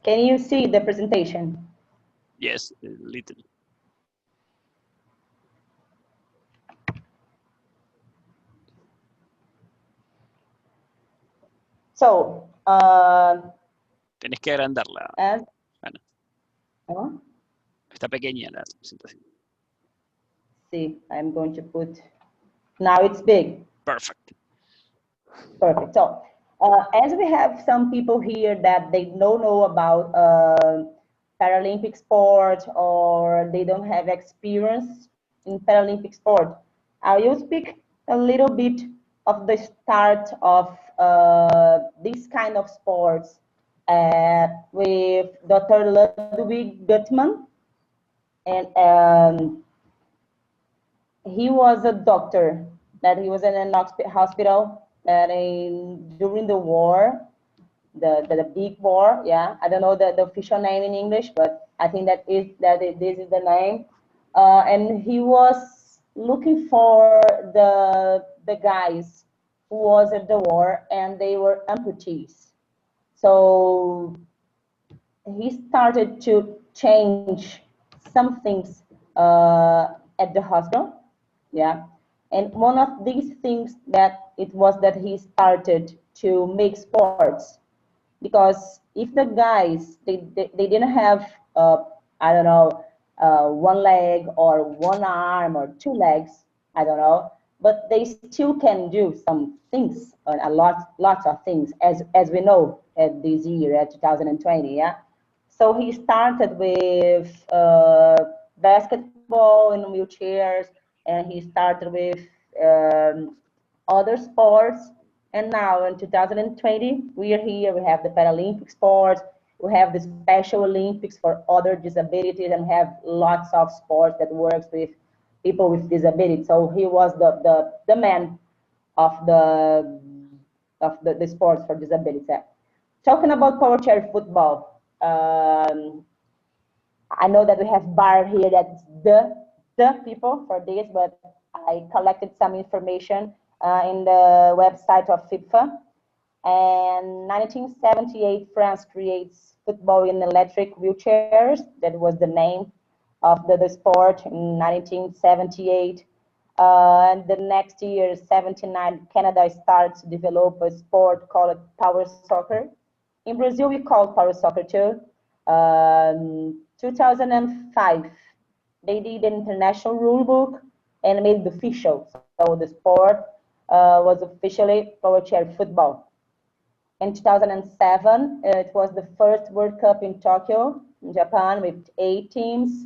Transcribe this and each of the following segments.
Can you see the presentation? Yes, a little. So, Tenés que agrandarla, as, Hanna. oh, Está pequeña la presentación. see, I'm going to put, now it's big. Perfect. Perfect. So, as we have some people here that they don't know about Paralympic sport, or they don't have experience in Paralympic sport, I will speak a little bit of the start of this kind of sports with Dr. Ludwig Guttmann. And he was a doctor, that he was in an hospital that during the war, the big war, yeah, I don't know the official name in English, but I think this is the name. And he was looking for the guys who was at the war, and they were amputees. So he started to change some things at the hospital, yeah. And one of these things that it was that he started to make sports, because if the guys they didn't have I don't know, one leg or one arm or two legs, I don't know, but they still can do some things, lots of things, as we know at this year at 2020, yeah. So he started with basketball in wheelchairs, and he started with other sports. And now in 2020, we are here, we have the Paralympic sports, we have the Special Olympics for other disabilities, and have lots of sports that works with people with disabilities. So he was the man of the sports for disabilities. Talking about Powerchair football, I know that we have Bar here that's the people for this, but I collected some information in the website of FIPFA. And 1978, France creates football in electric wheelchairs. That was the name of the sport in 1978. And the next year, 79, Canada starts to develop a sport called power soccer. In Brazil, we call power soccer too. 2005, they did an international rule book and made it official. So the sport was officially Powerchair football. In 2007, it was the first World Cup in Tokyo, in Japan, with 8 teams.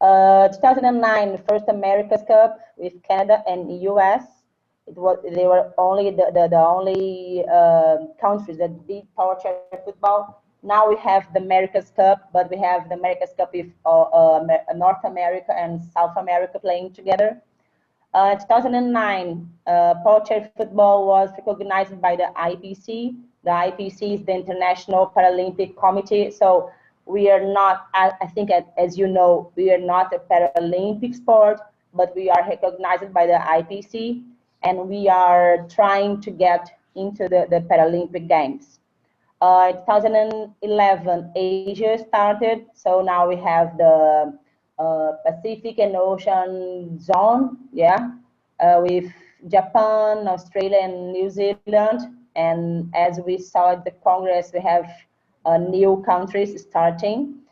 2009, the first America's Cup with Canada and US. They were only the only countries that did Powerchair football. Now we have the America's Cup, but we have the America's Cup with North America and South America playing together. 2009, Powerchair football was recognized by the IPC. The IPC is the International Paralympic Committee. So we are not, I think, as you know, we are not a Paralympic sport, but we are recognized by the IPC, and we are trying to get into the Paralympic Games. 2011, Asia started, so now we have the Pacific and Ocean Zone, yeah, with Japan, Australia, and New Zealand. And as we saw at the Congress, we have new countries starting.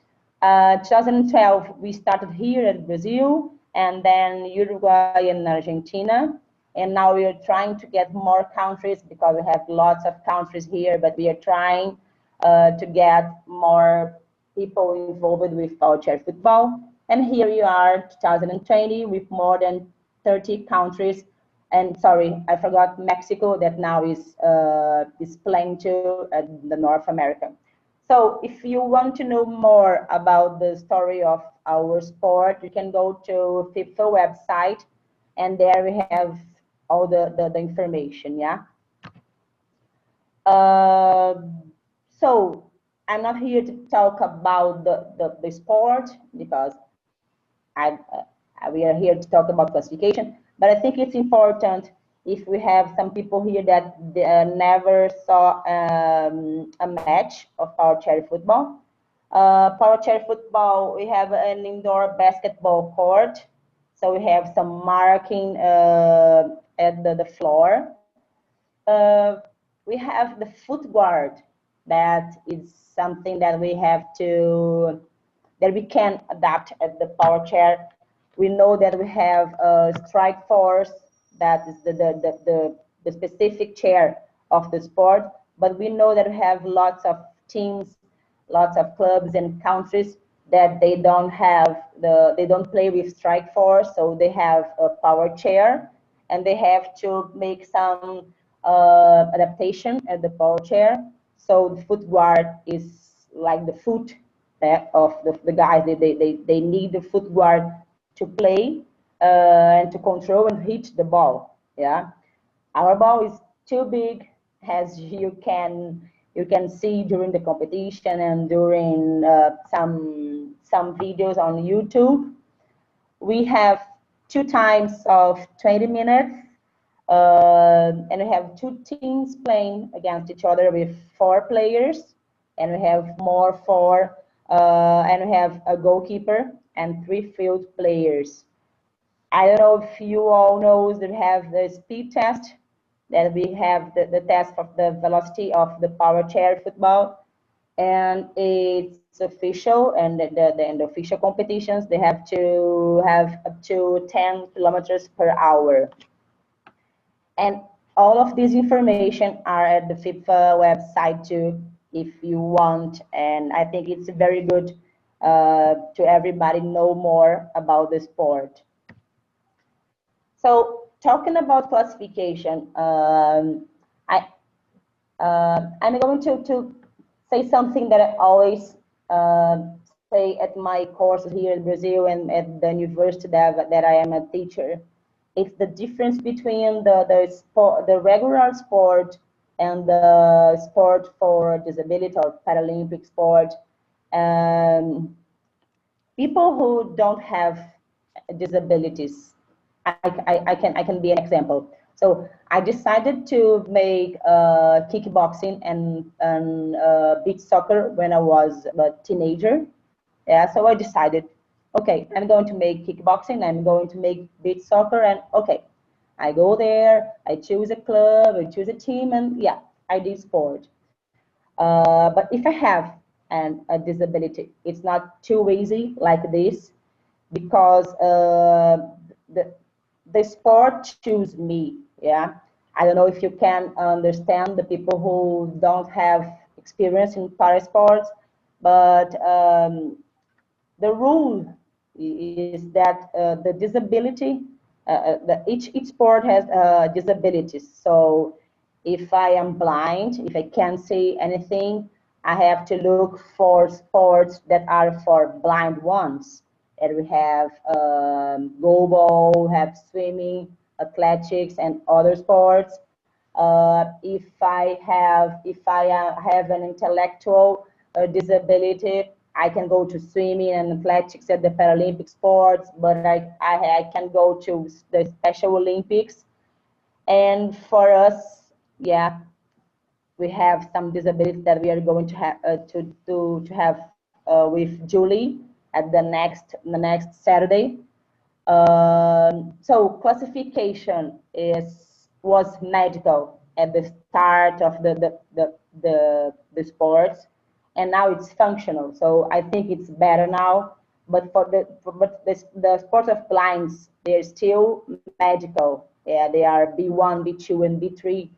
2012, we started here in Brazil, and then Uruguay and Argentina. And now we are trying to get more countries, because we have lots of countries here, but we are trying to get more people involved with Powerchair football. And here you are, 2020, with more than 30 countries. And sorry, I forgot Mexico, that now is playing too at the North America. So if you want to know more about the story of our sport, you can go to FIPFA website, and there we have all the information, yeah. So I'm not here to talk about the sport, because we are here to talk about classification, but I think it's important if we have some people here that never saw a match of Powerchair football. Powerchair football, we have an indoor basketball court. So we have some marking at the floor. We have the foot guard. That is something that we have to, that we can adapt at the Powerchair. We know that we have a strike force, that is the specific chair of the sport, but we know that we have lots of teams, lots of clubs and countries that they don't have they don't play with strike force, so they have a Powerchair, and they have to make some adaptation at the Powerchair. So the foot guard is like the foot of the guys. They need the foot guard to play and to control and hit the ball. Yeah, our ball is too big, as you can see during the competition and during some videos on YouTube. We have 2 times of 20 minutes, and we have 2 teams playing against each other with 4 players, and we have more 4, and we have a goalkeeper and 3 field players. I don't know if you all know that we have the speed test, that we have the test of the velocity of the Powerchair football, and it's official, and the official competitions, they have to have up to 10 kilometers per hour. And all of this information are at the FIPFA website too, if you want, and I think it's very good to everybody know more about the sport. So talking about classification, I'm going to say something that I always say at my courses here in Brazil and at the university that I am a teacher. It's the difference between the regular sport and the sport for disability or Paralympic sport. People who don't have disabilities, I can be an example. So I decided to make kickboxing and beach soccer when I was a teenager. Yeah, so I decided, okay, I'm going to make kickboxing, I'm going to make beach soccer, and okay, I go there, I choose a club, I choose a team, and yeah, I did sport. But if I have a disability, it's not too easy like this, because the sport choose me. Yeah, I don't know if you can understand the people who don't have experience in para sports, but the rule is that the disability, each sport has disabilities. So if I am blind, if I can't see anything, I have to look for sports that are for blind ones. And we have goalball, have swimming, athletics, and other sports. If I have an intellectual disability, I can go to swimming and athletics at the Paralympic sports, but I can go to the Special Olympics. And for us, yeah, we have some disabilities that we are going to have to have with Julie at the next Saturday. So classification was medical at the start of the sports, and now it's functional. So I think it's better now. But the sports of blinds, they're still medical. Yeah, they are B1, B2, and B3.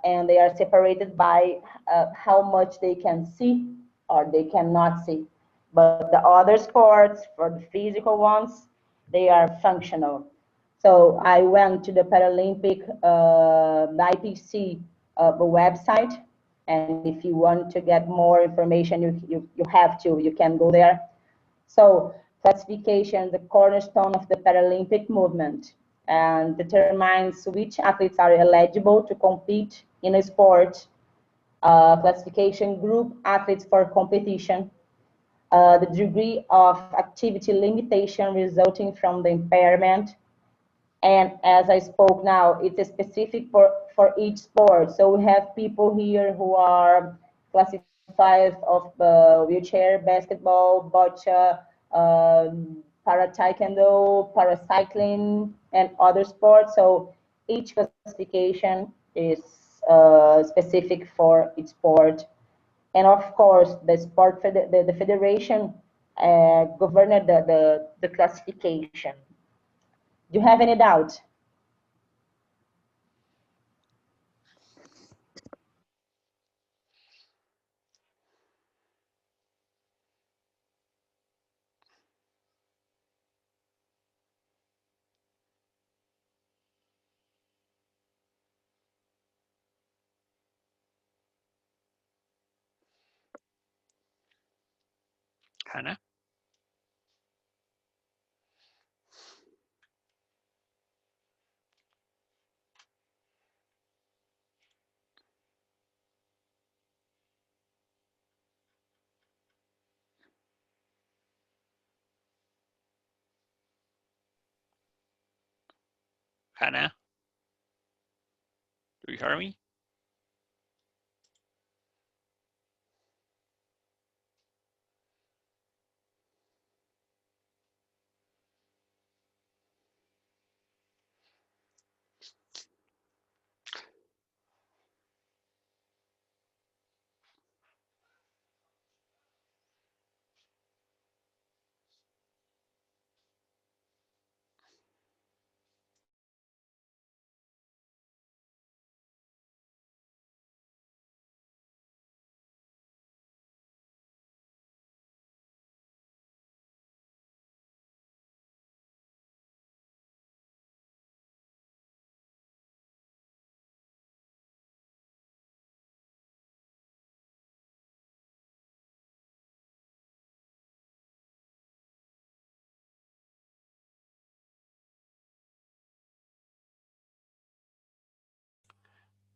And they are separated by how much they can see or they cannot see. But the other sports, for the physical ones, they are functional. So I went to the Paralympic, the APFC website, and if you want to get more information, you have to, you can go there. So classification, the cornerstone of the Paralympic movement, and determines which athletes are eligible to compete in a sport. Classification group athletes for competition, the degree of activity limitation resulting from the impairment, And as I spoke now, it's specific for each sport. So we have people here who are classified of wheelchair, basketball, bocce, para taekwondo, paracycling, and other sports. So each classification is specific for each sport. And of course, the sport the federation governed the classification. Do you have any doubt? Hanna. Hanna. Do you hear me?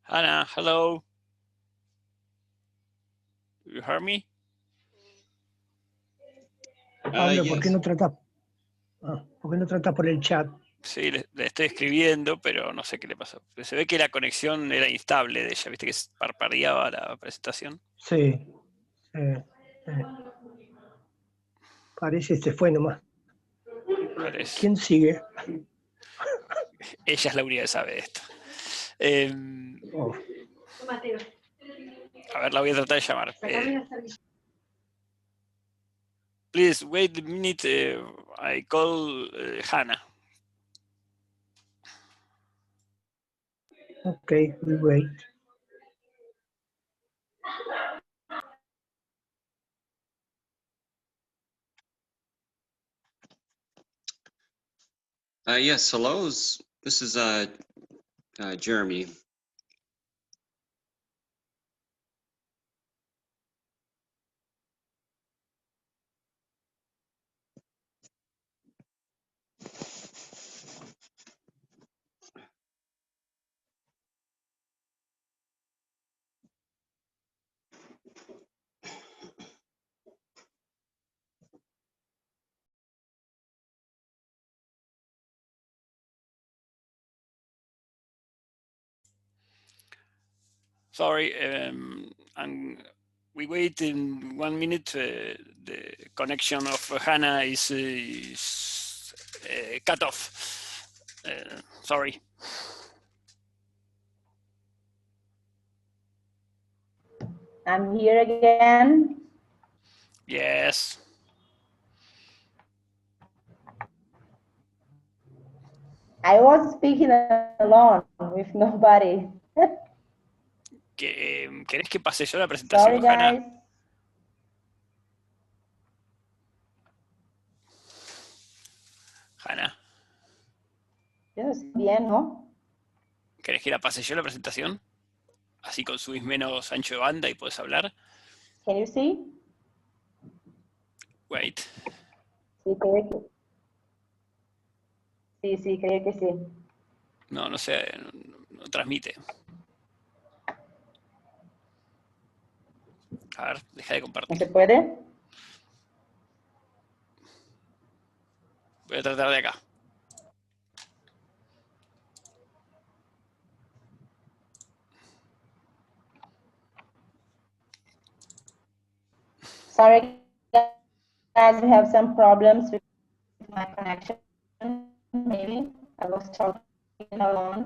Hanna, hello. Do you hear me? Pablo, Yes. ¿por qué no tratas? ¿Por qué no tratas por el chat? Sí, le estoy escribiendo, pero no sé qué le pasó. Se ve que la conexión era instable de ella, viste que parpadeaba la presentación. Sí. Parece que se fue nomás. Parece. ¿Quién sigue? Ella es la única que sabe de esto. Oh, A ver, la voy a tratar de llamar. Please wait a minute. I call Hanna. okay, we wait. Yes, hello. This is Jeremy. Sorry, and we wait in 1 minute. The connection of Hanna is cut off. Sorry. I'm here again. Yes. I was speaking alone with nobody. ¿Querés que pase yo la Sorry, presentación, Hanna? guys. Hanna, Yes, bien, ¿no? ¿querés que la pase yo la presentación? Así consumís menos ancho de banda y podés hablar. Can you see? Wait. Sí, creo que sí, creo que sí. No sé, no transmite. A ver, deja de ¿No compartir. se puede? Voy a tratar de acá. Sorry, guys, we have some problems with my connection. Maybe I was talking alone.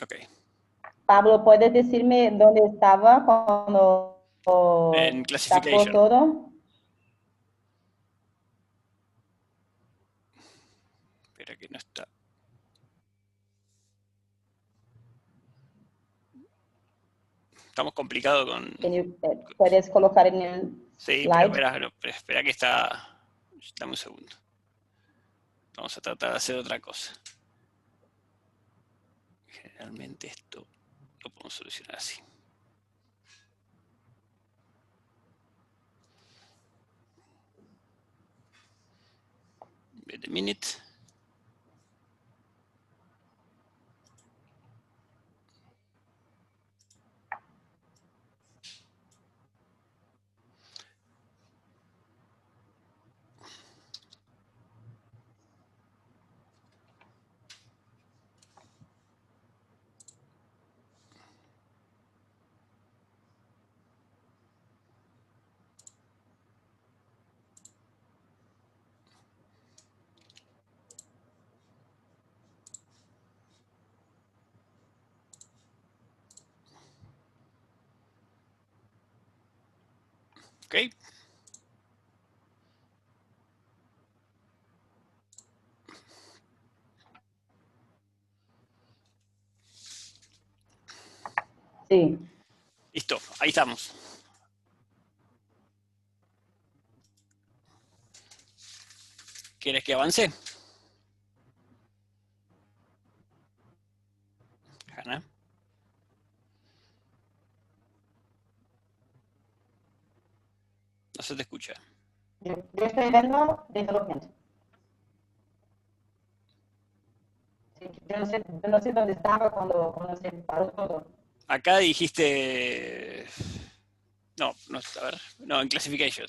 Ok. Pablo, ¿puedes decirme dónde estaba cuando En tapó Classification. todo? Espera que no está. Estamos complicados con... ¿Puedes colocar en el Sí, slide? pero espera que está... Dame un segundo. Vamos a tratar de hacer otra cosa. Generalmente esto lo podemos solucionar así. Wait a minute. Ok. Sí. Listo, ahí estamos. ¿Quieres que avance? Hanna. No se te escucha. Yo estoy viendo development. Sí, yo no sé dónde estaba cuando se paró todo. Acá dijiste... No, a ver. No, en Classification.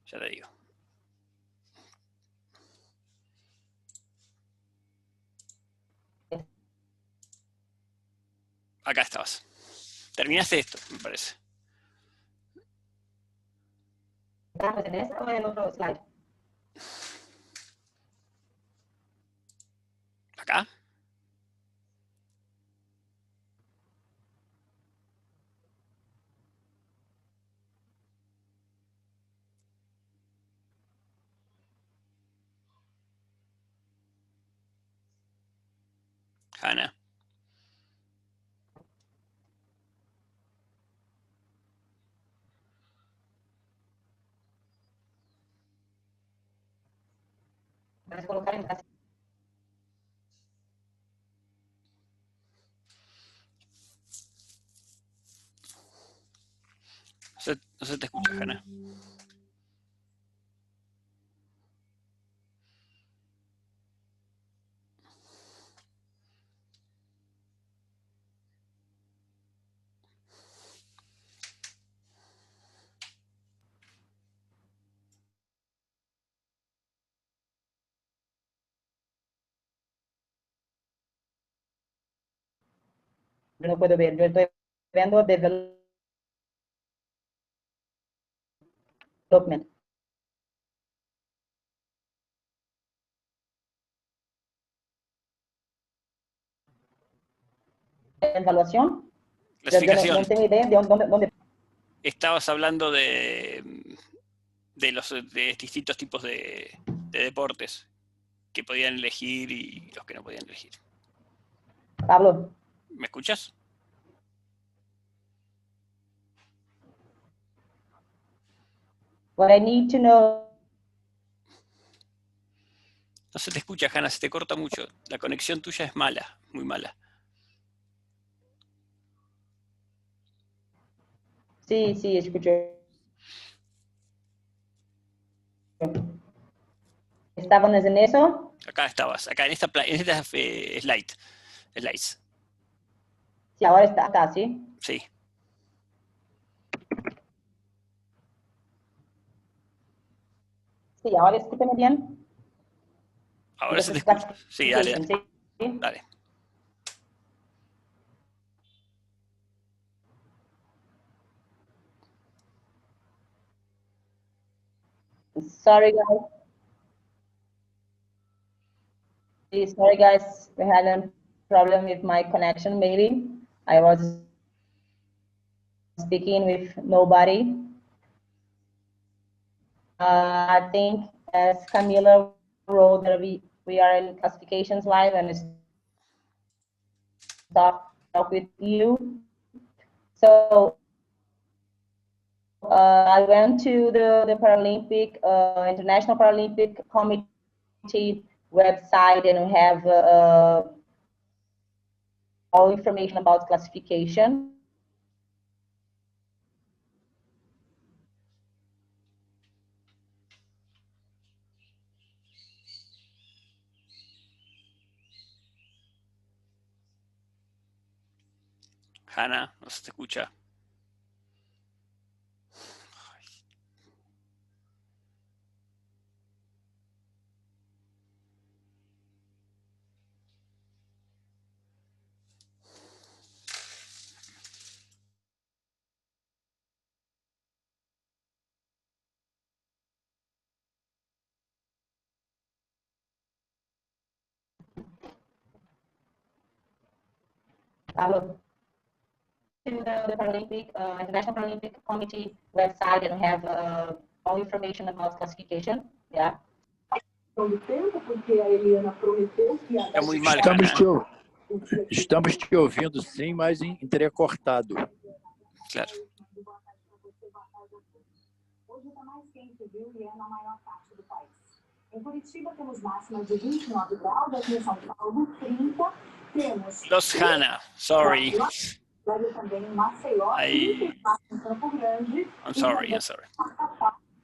Ya te digo. Acá estabas. Terminaste esto, me parece. ¿Estamos en esa o en otro slide? Acá. Hanna. ¿Puedes colocar en casa? No se te escucha, Hanna. Yo no puedo ver, yo estoy viendo development. Evaluación. Yo no Clasificación. tengo idea de dónde. Estabas hablando de los distintos tipos de deportes que podían elegir y los que no podían elegir. Pablo, ¿Me escuchas? what I need to know. No se te escucha, Hanna, se te corta mucho. La conexión tuya es mala, muy mala. Sí, sí, escucho. ¿Estábamos en eso? Acá estabas, acá en esta slides. Sí, ahora está acá, ¿sí? Sí. Sí, ahora escúchame bien. Ahora se te Entonces, escucha. Sí, dale. classification, ¿sí? Dale. Sorry, guys. Sorry, guys. We had a problem with my connection, maybe. I was speaking with nobody. I think, as Camila wrote, that we are in classifications live and talk with you. So I went to the Paralympic, International Paralympic Committee website, and we have all information about classification. Hanna, no se te escucha. To the Paralympic, International Paralympic Committee website, and we have all information about classification. Yeah. Está muy mal, Hanna. Estamos te ouvindo sim, mas entrecortado. Claro. Hoje está mais quente, viu? E é na maior parte do país. Em Curitiba temos máximas de 29 graus, aqui em São Paulo 30. Temos Lost Hanna, sorry. Também em Maceió, em Campo Grande. I'm sorry.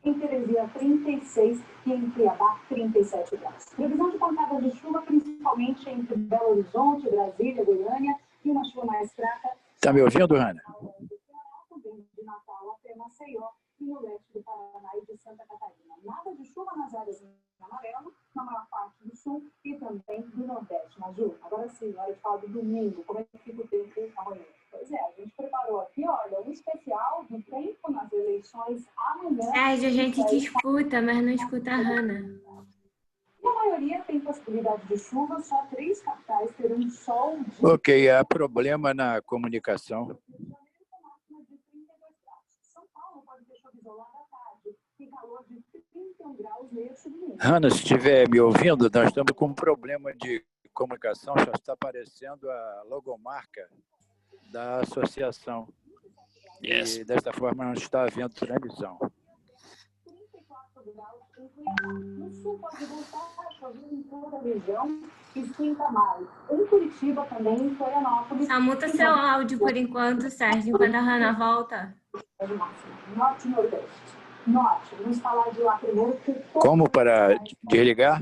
Em Teresina, 36 e em Cuiabá, 37 graus. Previsão de pancadas de chuva, principalmente entre Belo Horizonte, Brasília, Goiânia, e uma chuva mais fraca. Está me ouvindo, Hanna? Também de Natal até Maceió e no leste do Paraná e de Santa Catarina. Nada de chuva nas áreas em amarelo, na maior parte do sul e também do Nordeste. Mas, Ju, agora sim, na hora de falar do domingo, como é que fica o tempo amanhã? Pois é, a gente preparou aqui, olha, um especial do tempo nas eleições amanhã. Sérgio, a gente te escuta, mas não escuta a Hanna. E a maioria tem possibilidade de chuva, só 3 capitais terão sol. Ok, há problema na comunicação. São Paulo pode ter chuva isolada à tarde, tem calor de 31 graus nesse domingo. Hanna, se estiver me ouvindo, nós estamos com um problema de comunicação, só está aparecendo a logomarca da associação. Yes. E desta forma não está havendo transmissão. 34 graus em Cuiabá. No sul pode voltar a chover em toda a região, esquenta mais. Em Curitiba também, em Florianópolis. Só muta seu áudio por enquanto, Sérgio, enquanto a Hanna volta. Norte e Nordeste. Norte, vamos falar de lá primeiro. Como para desligar?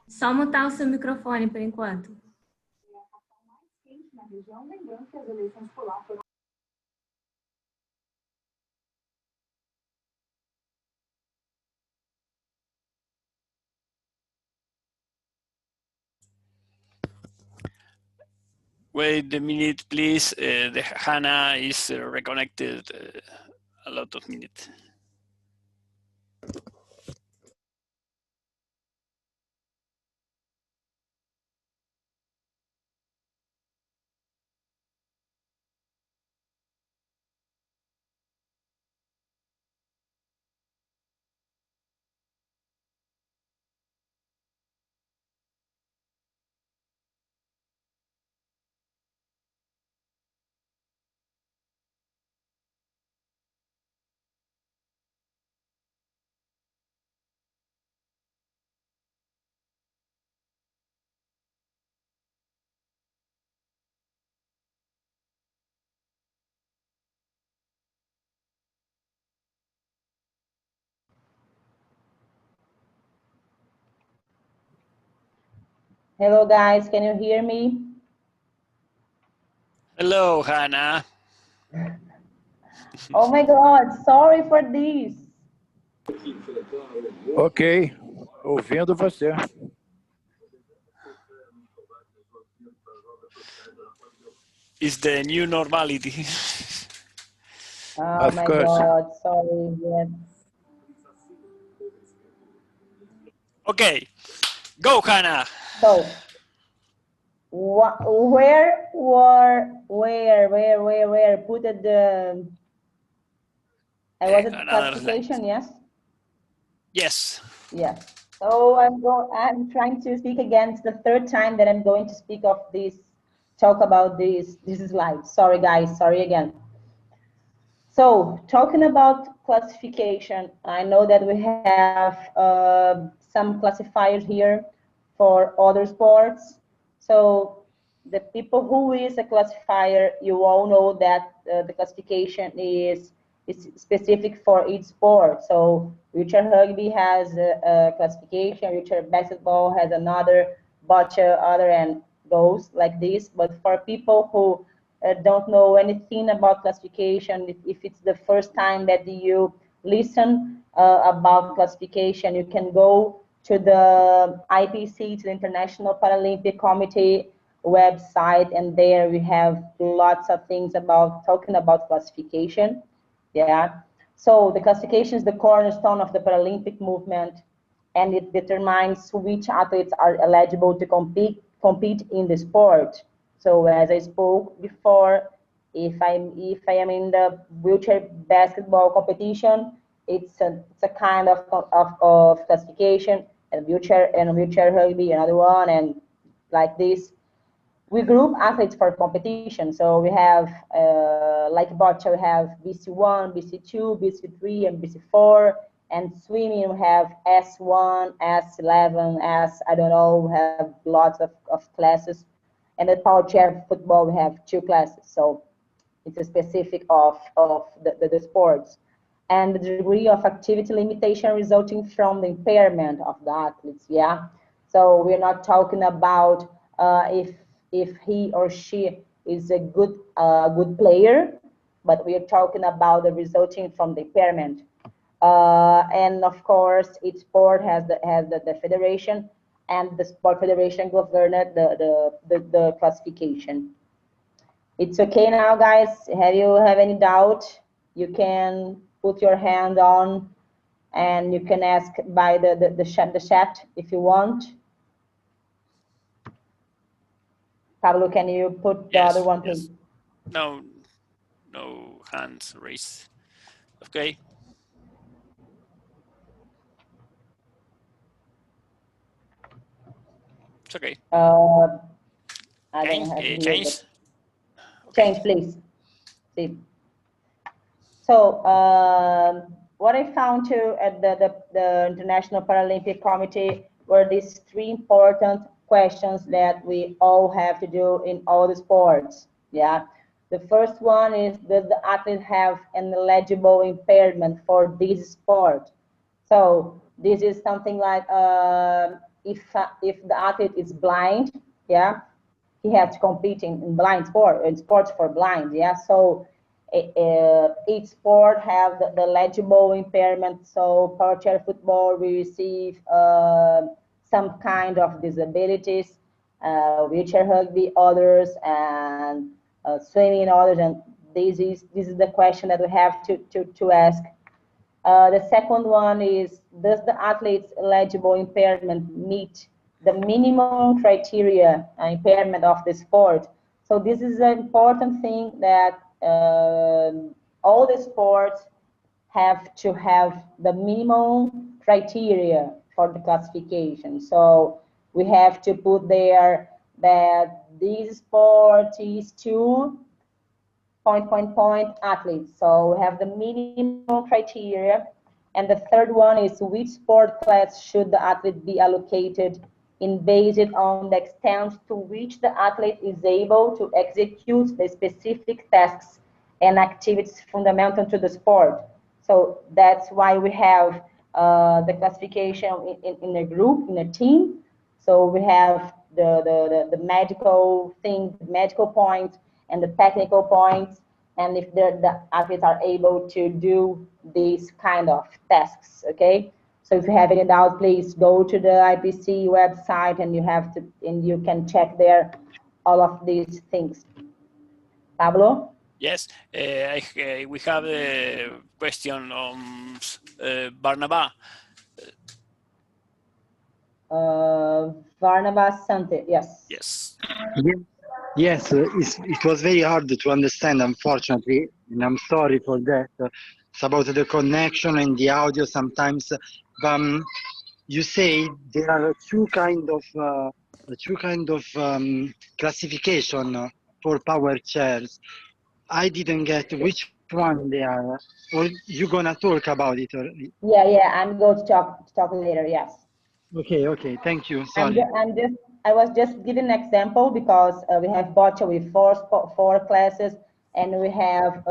Só mutar o seu microfone por enquanto. Na região, lembrando que as eleições por lá foram Wait a minute, please. The Hanna is reconnected a lot of minutes. Hello, guys. Can you hear me? Hello, Hanna. Oh my God, sorry for this. Ok, ouvindo você. It's the new normality. Oh Of my course. God, sorry. Yes. Okay, go Hanna. So, where put it the, I was at classification, yes? Yes. Yes. So I'm trying to speak again. It's the third time that I'm going to speak of this, talk about this slide. Sorry guys, sorry again. So talking about classification, I know that we have some classifiers here for other sports. So the people who is a classifier, you all know that the classification is specific for each sport. So wheelchair rugby has a classification, wheelchair basketball has another, bocce other, and goes like this. But for people who don't know anything about classification, if it's the first time that you listen about classification, you can go to the IPC, to the International Paralympic Committee website, and there we have lots of things about talking about classification. Yeah, so the classification is the cornerstone of the Paralympic movement, and it determines which athletes are eligible to compete in the sport. So as I spoke before, if I am in the wheelchair basketball competition, it's a kind of classification, and wheelchair rugby another one, and like this. We group athletes for competition. So we have, like bocce, we have BC1, BC2, BC3, and BC4. And swimming, we have S1, S11, S, I don't know, we have lots of classes. And at Powerchair football, we have 2 classes. So it's a specific of the sports. And the degree of activity limitation resulting from the impairment of the athletes, yeah? So we're not talking about if he or she is a good player, but we are talking about the resulting from the impairment. And of course, each sport has the federation, and the sport federation governed the classification. It's okay now, guys. Have any doubt? You can put your hand on, and you can ask by the chat if you want. Pablo, can you put the other one, please? No hands raised. Okay. It's okay. I don't have here, change. Okay. Change, please. See. So what I found too at the International Paralympic Committee were these 3 important questions that we all have to do in all the sports. Yeah. The first one is, does the athlete have an eligible impairment for this sport? So this is something like if the athlete is blind, yeah, he has to compete in blind sport, in sports for blind, yeah. So each sport have the legible impairment. So Powerchair football, we receive some kind of disabilities, wheelchair rugby others, and swimming others. And this is the question that we have to ask. The second one is, does the athlete's eligible impairment meet the minimum criteria impairment of the sport? So this is an important thing that all the sports have to have the minimum criteria for the classification. So we have to put there that this sport is to athletes. So we have the minimum criteria. And the third one is, which sport class should the athlete be allocated in based on the extent to which the athlete is able to execute the specific tasks and activities fundamental to the sport. So that's why we have the classification in a group, in a team. So we have the medical thing, the medical points, and the technical points, and if the athletes are able to do these kind of tasks, okay? So if you have any doubt, please go to the IPC website, and you can check there all of these things. Pablo? Yes, we have a question on Barnabas. Barnabas Sante, yes. Yes. Yes, it was very hard to understand, unfortunately, and I'm sorry for that. It's about the connection and the audio sometimes. You say there are two kind of classification for power chairs. I didn't get which one they are, or you gonna talk about it? Or... Yeah, I'm going to talk later. Yes. Okay. Thank you. Sorry. I was just giving an example because we have bocce with four classes, and we have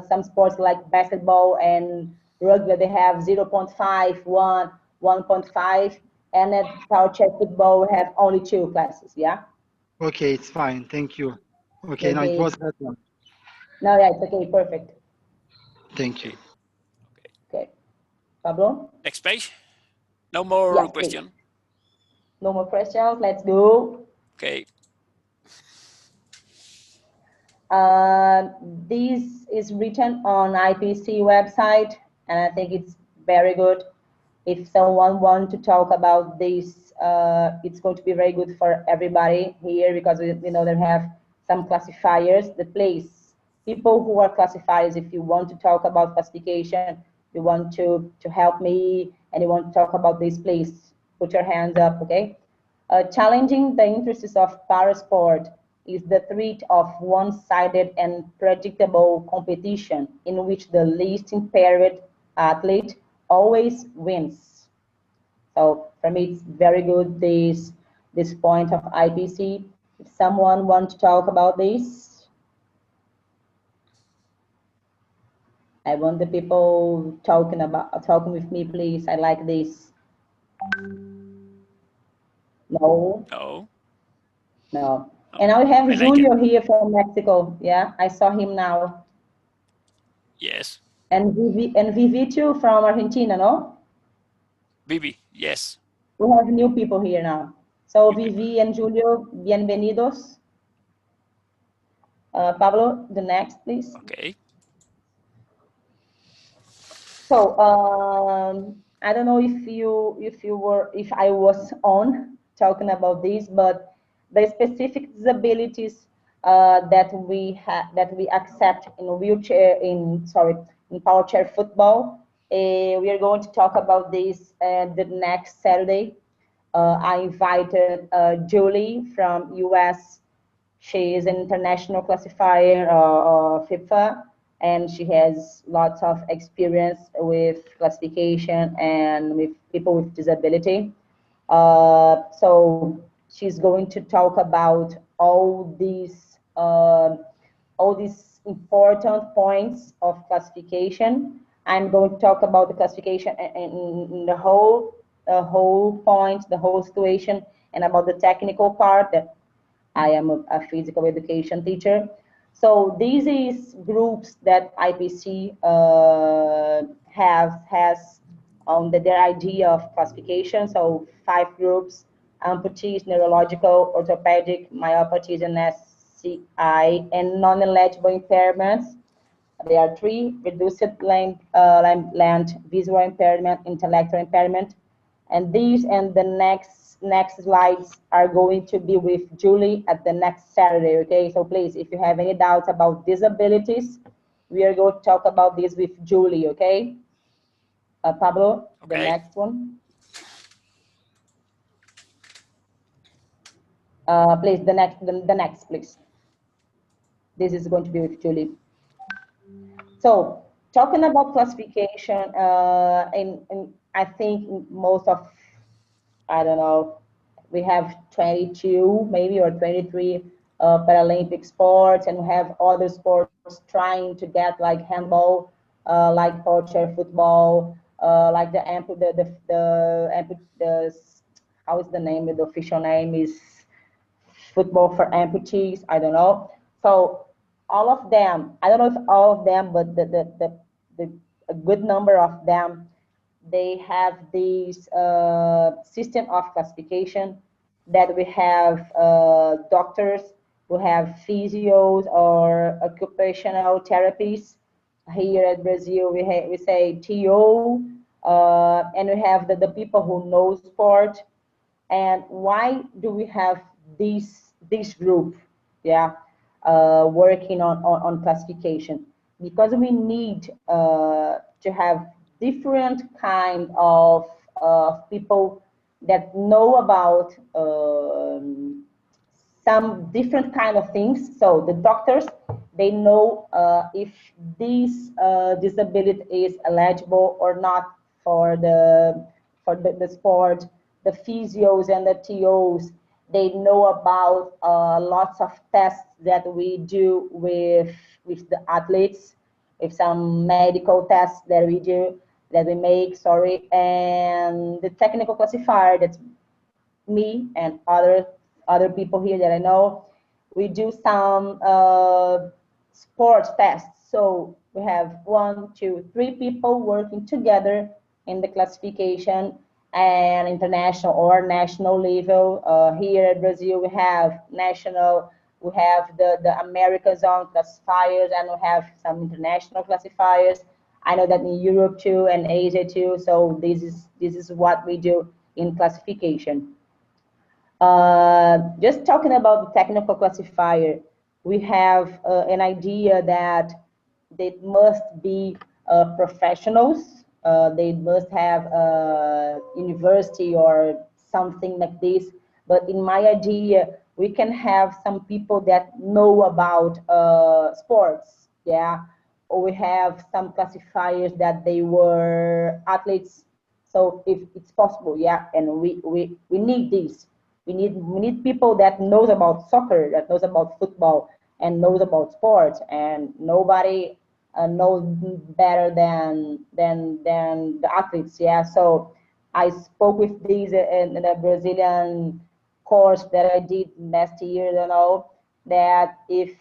some sports like basketball and rugby. They have 0.5, 1, 1.5, and at Powerchair football we have only 2 classes. Yeah. Okay, it's fine. Thank you. Okay, no, it was that one. No, yeah, it's okay. Perfect. Thank you. Okay. Pablo? Next page. No more question. Please. No more questions. Let's go. Okay. This is written on IPC website, and I think it's very good. If someone wants to talk about this, it's going to be very good for everybody here, because we know they have some classifiers. The place, people who are classifiers, if you want to talk about classification, you want to help me, and you want to talk about this, please put your hands up, okay? Challenging the interests of parasport is the threat of one-sided and predictable competition in which the least impaired athlete always wins. So for me, it's very good, this point of IPC. If someone wants to talk about this, I want the people talking with me, please. I like this. No. No. No. And now we have I like Julio here from Mexico. Yeah, I saw him now. Yes. And Vivi too from Argentina, no? Vivi, yes. We have new people here now. So Vivi and Julio, bienvenidos. Pablo, the next, please. Okay. So I don't know if I was on talking about this, but the specific disabilities that we accept in Powerchair football. We are going to talk about this the next Saturday. I invited Julie from US. She is an international classifier FIPFA, and she has lots of experience with classification and with people with disability. So she's going to talk about all these important points of classification. I'm going to talk about the classification in the whole point, the whole situation, and about the technical part. That I am a physical education teacher. So these is groups that IPC has on their idea of classification. So 5 groups: amputees, neurological, orthopedic, myopathies, and SCI, and non-eligible impairments. There are 3: reduced land, visual impairment, intellectual impairment. And these and the next slides are going to be with Julie at the next Saturday, okay? So please, if you have any doubts about disabilities, we are going to talk about this with Julie, okay? Pablo, the next one. Please, the next, please. This is going to be with Julie. So, talking about classification, and I think most of, I don't know, we have 22 maybe or 23 Paralympic sports, and we have other sports trying to get like handball, like powerchair football, like the how is the name? The official name is football for amputees. I don't know. So all of them, I don't know if all of them, but a good number of them, they have this system of classification that we have doctors, we have physios or occupational therapies. Here at Brazil, we say TO, and we have the people who know sport. And why do we have this group, yeah, working on classification? Because we need to have different kind of people that know about some different kind of things. So the doctors, they know if this disability is eligible or not for the sport. The physios and the TOs, they know about lots of tests that we do with the athletes, with some medical tests that we do, that we make, sorry, and the technical classifier, that's me and other people here that I know, we do some sports tests. So we have 1, 2, 3 people working together in the classification and international or national level. Here in Brazil, we have national, we have the American zone classifiers, and we have some international classifiers. I know that in Europe too and Asia too. So this is what we do in classification. Just talking about the technical classifier, we have an idea that they must be professionals. They must have a university or something like this. But in my idea, we can have some people that know about sports, yeah. Or we have some classifiers that they were athletes. So if it's possible, yeah, and we need this. We need people that knows about soccer, that knows about football, and knows about sports, and nobody knows better than the athletes. Yeah. So I spoke with these in a Brazilian course that I did last year. You know that if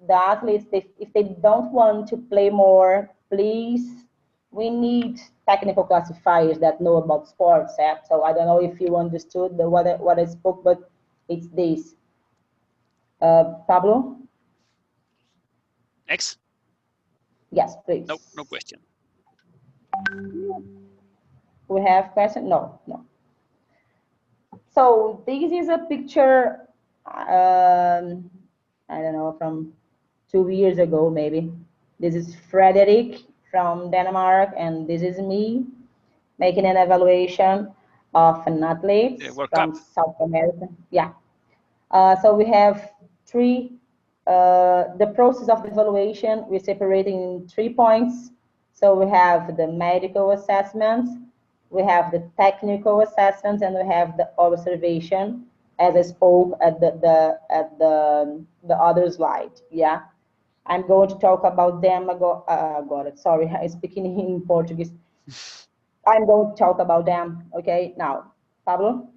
the athletes, if they don't want to play more, please, we need technical classifiers that know about sports. Yeah? So I don't know if you understood what I spoke, but it's this. Pablo? Next. Yes, please. No question. We have question? No. So this is a picture, I don't know, from 2 years ago, maybe. This is Frederick from Denmark, and this is me making an evaluation of an athlete from South America. Yeah. So we have the process of the evaluation, we're separating in 3 points. So we have the medical assessments, we have the technical assessments, and we have the observation, as I spoke at the other slide. Yeah. I'm going to talk about them. Got it. Sorry, I'm speaking in Portuguese. I'm going to talk about them. Okay, now, Pablo?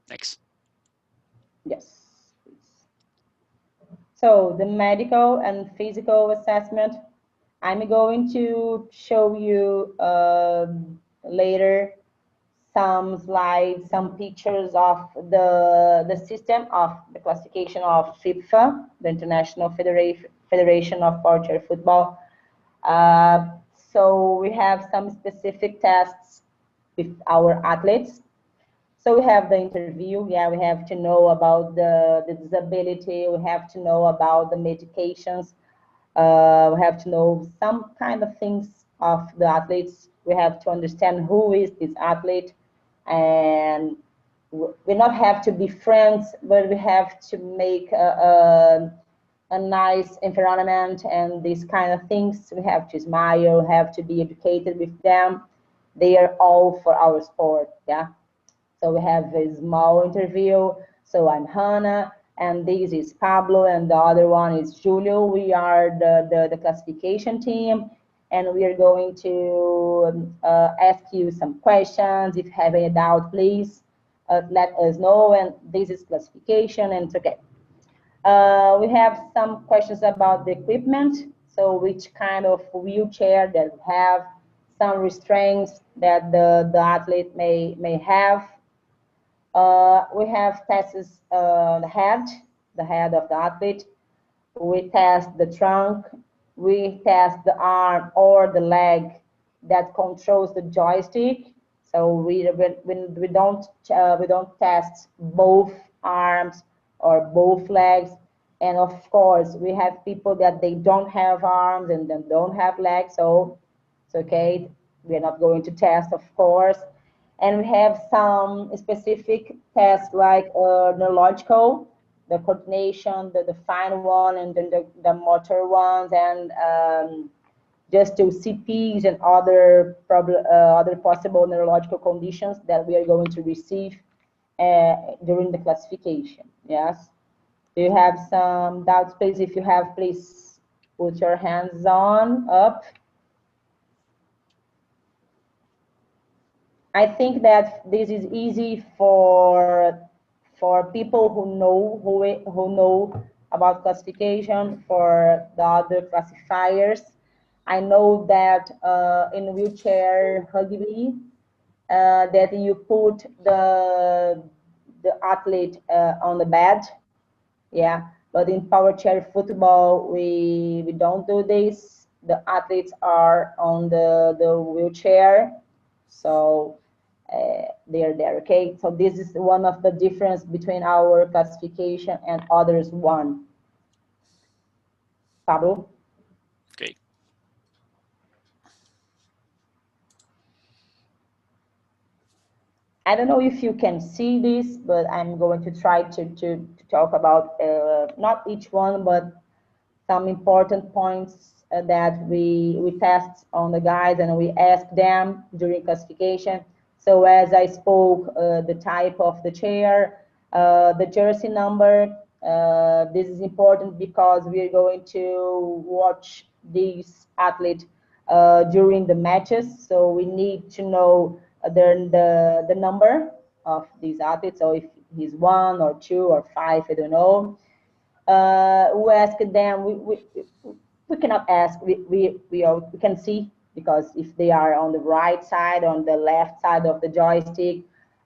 Next. Yes, please. So the medical and physical assessment, I'm going to show you later some slides, some pictures of the system of the classification of FIPFA, the International Federation of Powerchair Football. So we have some specific tests with our athletes. So we have the interview. Yeah, we have to know about the disability. We have to know about the medications. We have to know some kind of things of the athletes. We have to understand who is this athlete, and we not have to be friends, but we have to make a nice environment and these kind of things. We have to smile, have to be educated with them. They are all for our sport, yeah. So we have a small interview. So I'm Hanna, and this is Pablo, and the other one is Julio. We are the classification team, and we are going to ask you some questions. If you have any doubt, please let us know. And this is classification, and it's okay. We have some questions about the equipment. So which kind of wheelchair that we have, some restraints that the athlete may have. We have tests the head of the athlete. We test the trunk. We test the arm or the leg that controls the joystick. So we don't test both arms or both legs. And of course, we have people that they don't have arms and then don't have legs, so it's okay. We're not going to test, of course. And we have some specific tests like neurological, the coordination, the fine one, and then the motor ones, and just to CPs and other possible neurological conditions that we are going to receive during the classification. Yes. Do you have some doubts, please? If you have, please put your hands up. I think that this is easy for people who know about classification, for the other classifiers. I know that in wheelchair rugby, that you put the athlete on the bed, yeah. But in Powerchair football, we don't do this. The athletes are on the wheelchair, so they're there. Okay, so this is one of the difference between our classification and others one. Pablo. Okay. I don't know if you can see this, but I'm going to try to talk about not each one, but some important points that we test on the guys and we ask them during classification. So as I spoke, the type of the chair, the jersey number, this is important because we are going to watch these athletes during the matches. So we need to know the number of these athletes. So if he's 1 or 2 or 5, I don't know. We ask them, we cannot ask, we can see, because if they are on the right side, on the left side of the joystick,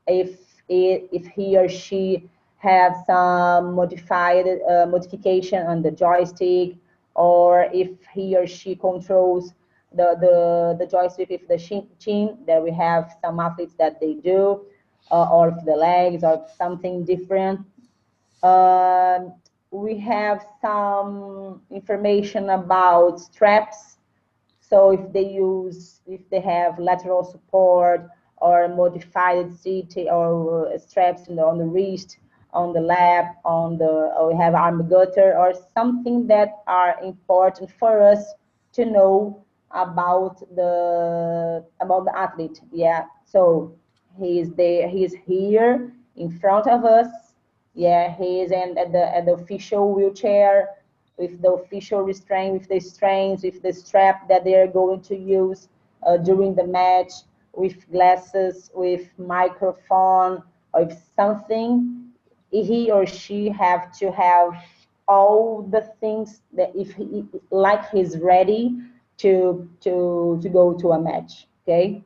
if he or she have some modification on the joystick, or if he or she controls the joystick with the chin, that we have some athletes that they do, or if the legs or something different. We have some information about straps. So if they have lateral support or modified seat or straps on the wrist, on the lap, or we have arm gutter, or something that are important for us to know about the athlete. Yeah. So he is here in front of us. Yeah, he is at the official wheelchair with the official restraint, with the strains, with the strap that they are going to use during the match, with glasses, with microphone, or if something. He or she have to have all the things that if he's ready to go to a match. Okay.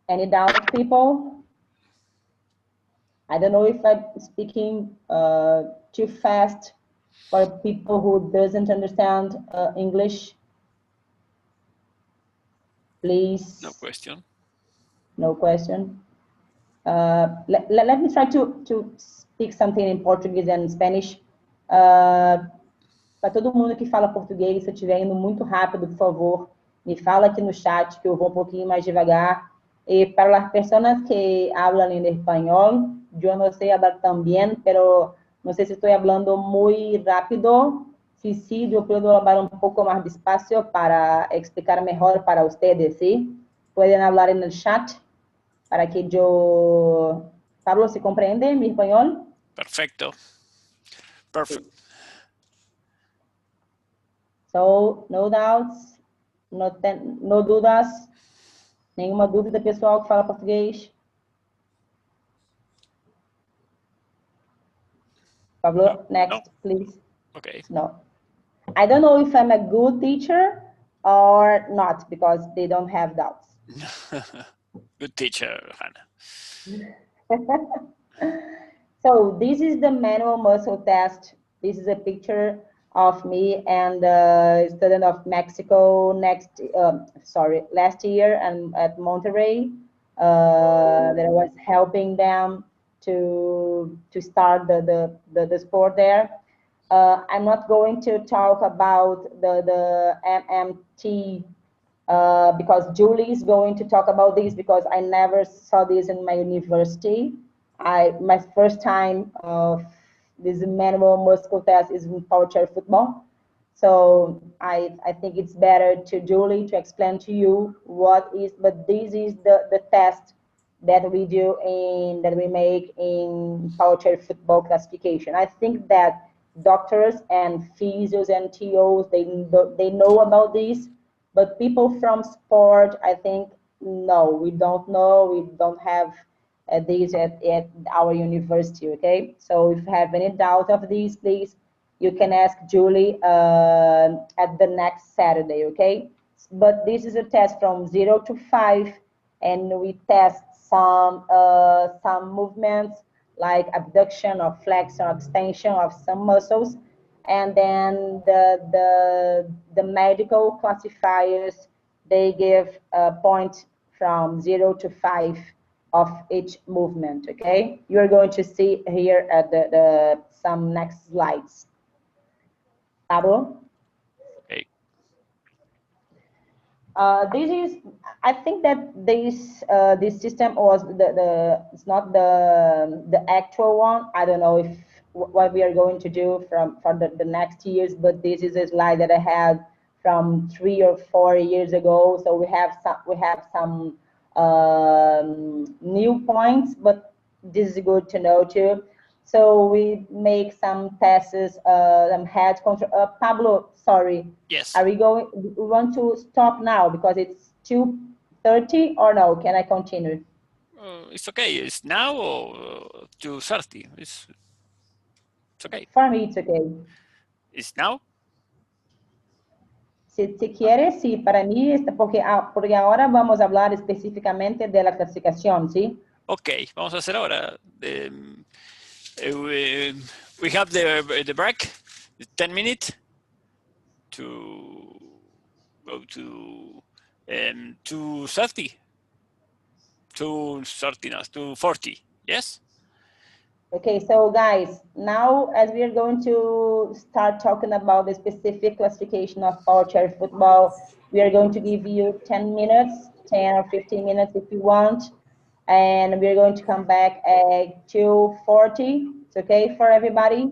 Any doubts, people? I don't know if I'm speaking too fast for people who doesn't understand English. Please. No question. No question. Let me try to speak something in Portuguese and Spanish. Para todo mundo que fala português, se eu estiver indo muito rápido, por favor, me fala aqui no chat que eu vou um pouquinho mais devagar. Y para las personas que hablan en español, yo no sé hablar tan bien, pero no sé si estoy hablando muy rápido. Si sí, yo puedo hablar un poco más despacio para explicar mejor para ustedes, ¿sí? Pueden hablar en el chat para que yo... Pablo, ¿se comprende mi español? Perfecto. Perfect. So, no doubts, no dudas. Nenhuma dúvida, pessoal que fala português? Pablo, next, please. Okay. No. I don't know if I'm a good teacher or not, because they don't have doubts. Good teacher, Hanna. So this is the manual muscle test. This is a picture of me and a student of Mexico last year and at Monterrey that I was helping them to start the sport there. I'm not going to talk about the MMT because Julie is going to talk about this because I never saw this in my university. My first time of this manual muscle test is in Powerchair football. So I think it's better to Julie to explain to you but this is the test that we do that we make in Powerchair football classification. I think that doctors and physios and TOs, they know about this, but people from sport, I think, no, we don't know, we don't have these at our university, okay? So if you have any doubt of these, please, you can ask Julie at the next Saturday, okay? But this is a test from 0 to 5, and we test some movements like abduction or flexion or extension of some muscles, and then the medical classifiers, they give a point from 0 to 5 of each movement, okay? You're going to see here at some next slides. Pablo? Okay. This is, I think that this system was it's not the actual one. I don't know if what we are going to do for the next years, but this is a slide that I had from 3 or 4 years ago. So we have some new points, but this is good to know too. So we make some tests, some head control. Pablo, sorry. Yes. We want to stop now because it's 2:30 or no? Can I continue? It's okay. It's now or 2:30. It's okay. For me, it's okay. It's now? Si quieres, sí, para mí, porque ahora vamos a hablar específicamente de la clasificación, ¿sí? Ok, vamos a hacer ahora. We have the break, 10 minutes to go to 2:30. 2:30, no, 2:40, yes? Okay, so guys, now as we are going to start talking about the specific classification of Powerchair football, we are going to give you 10 minutes, 10 or 15 minutes if you want, and we're going to come back at 2:40. It's okay for everybody?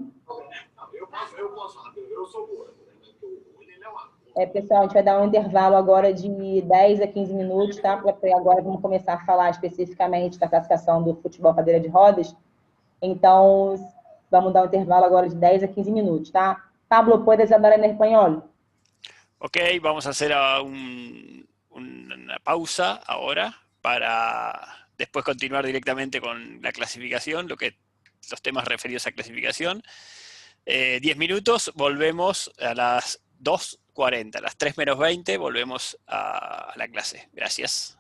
Pessoal, a gente vai dar um intervalo agora de 10 a 15 minutos, tá? Porque agora vamos começar a falar especificamente da classificação do futebol cadeira de rodas. Então, vamos dar um intervalo agora de 10 a 15 minutos, tá? Pablo, ¿puedes hablar en español? Ok, vamos a hacer una pausa ahora para después continuar directamente con la clasificación, los temas referidos a clasificación. 10 minutos, volvemos a las 2:40, a las 3 menos 20, volvemos a la clase. Gracias.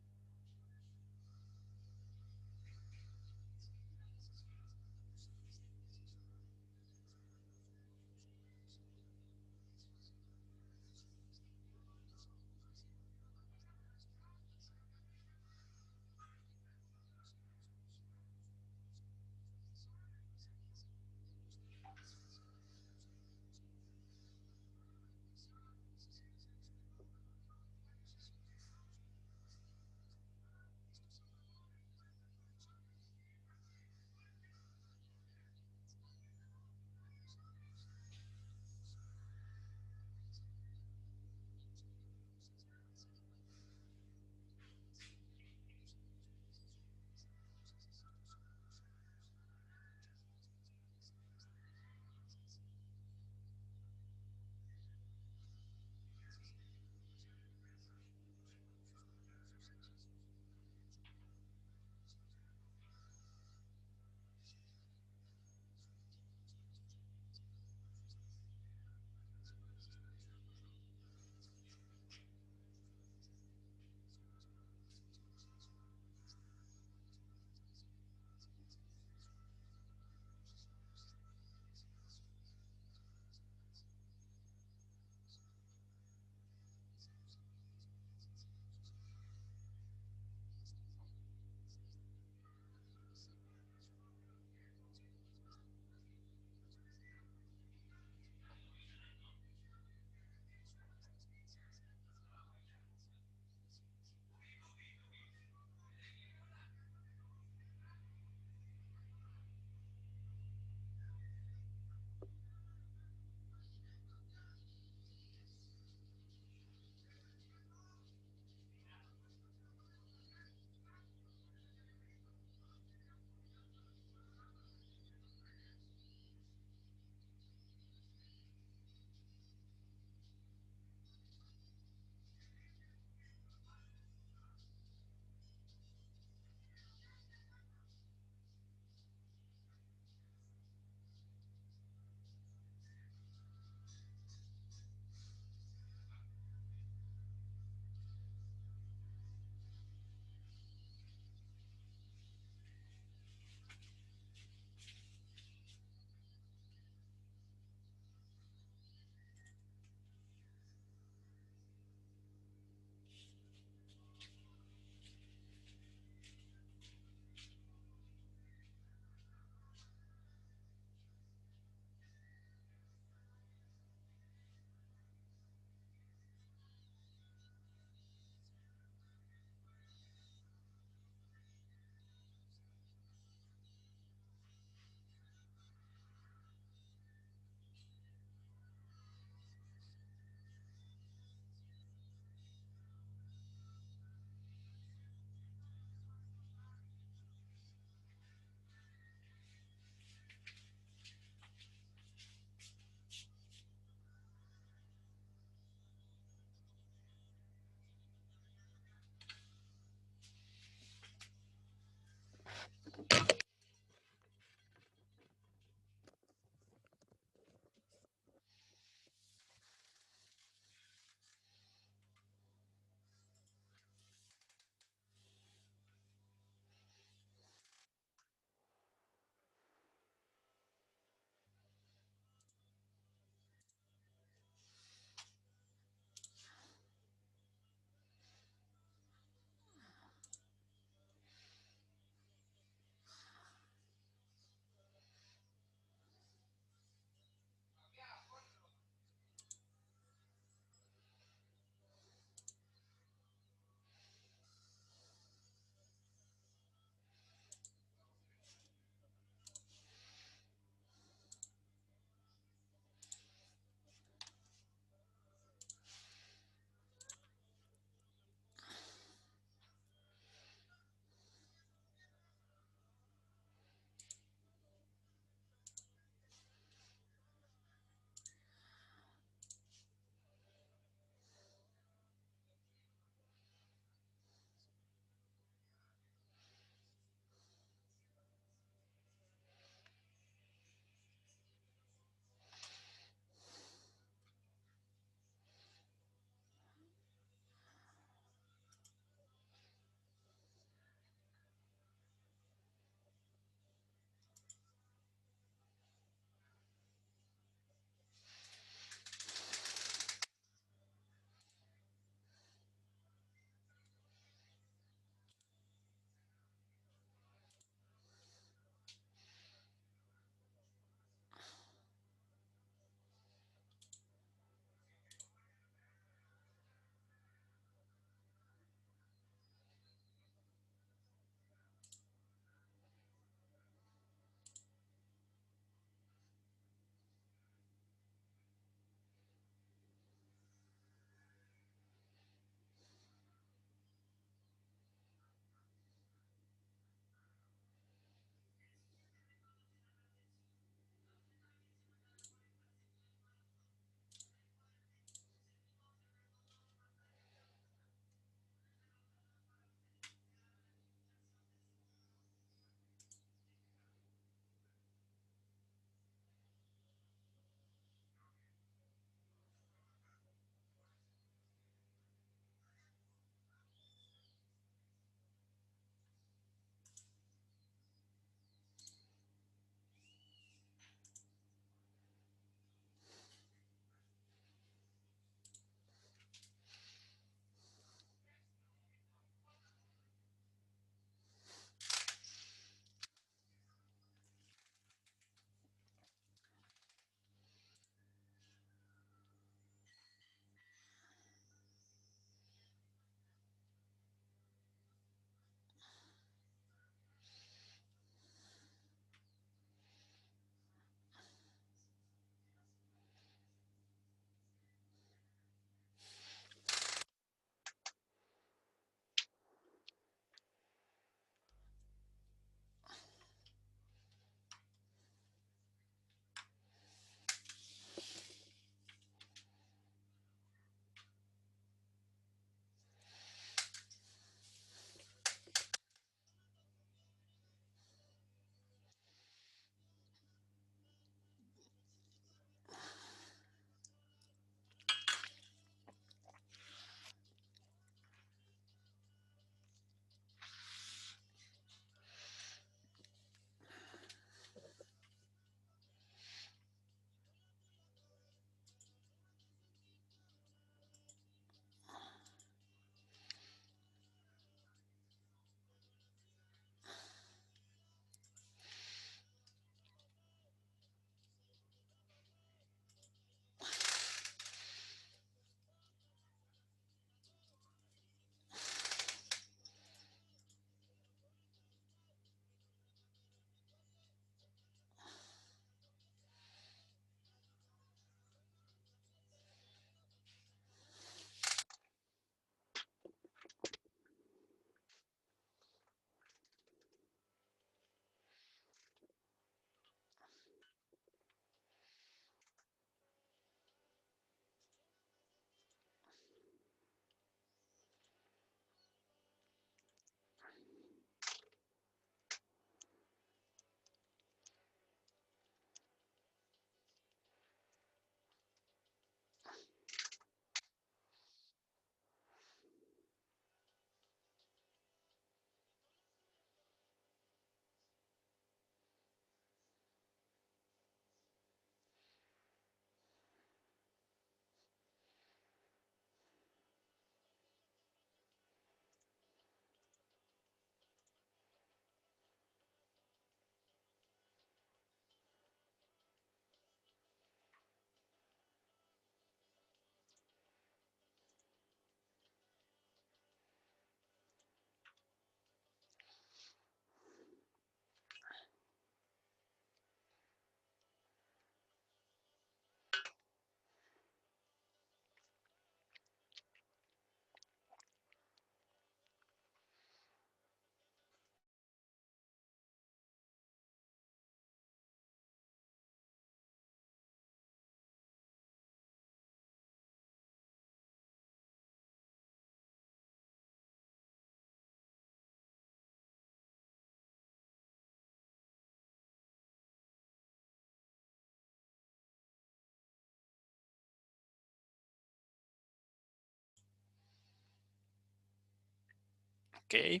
Okay.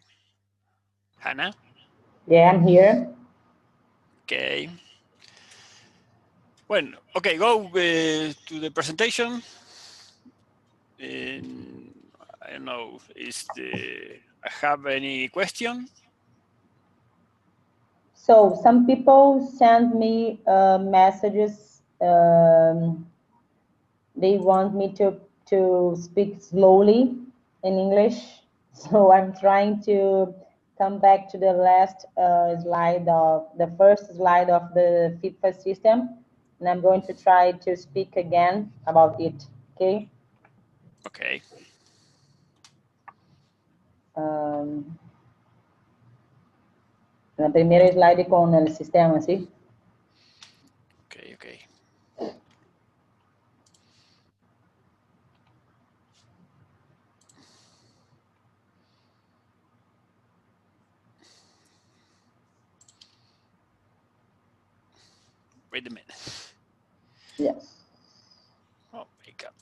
Hanna? Yeah, I'm here. Okay. Well, okay, go to the presentation. I don't know, I have any question? So some people send me messages. They want me to speak slowly in English. So I'm trying to come back to the last slide of the first slide of the FIPFA system, and I'm going to try to speak again about it. Okay. Okay. La primera slide con el sistema, ¿sí? Okay, okay. Wait a minute. Yes. Oh my God.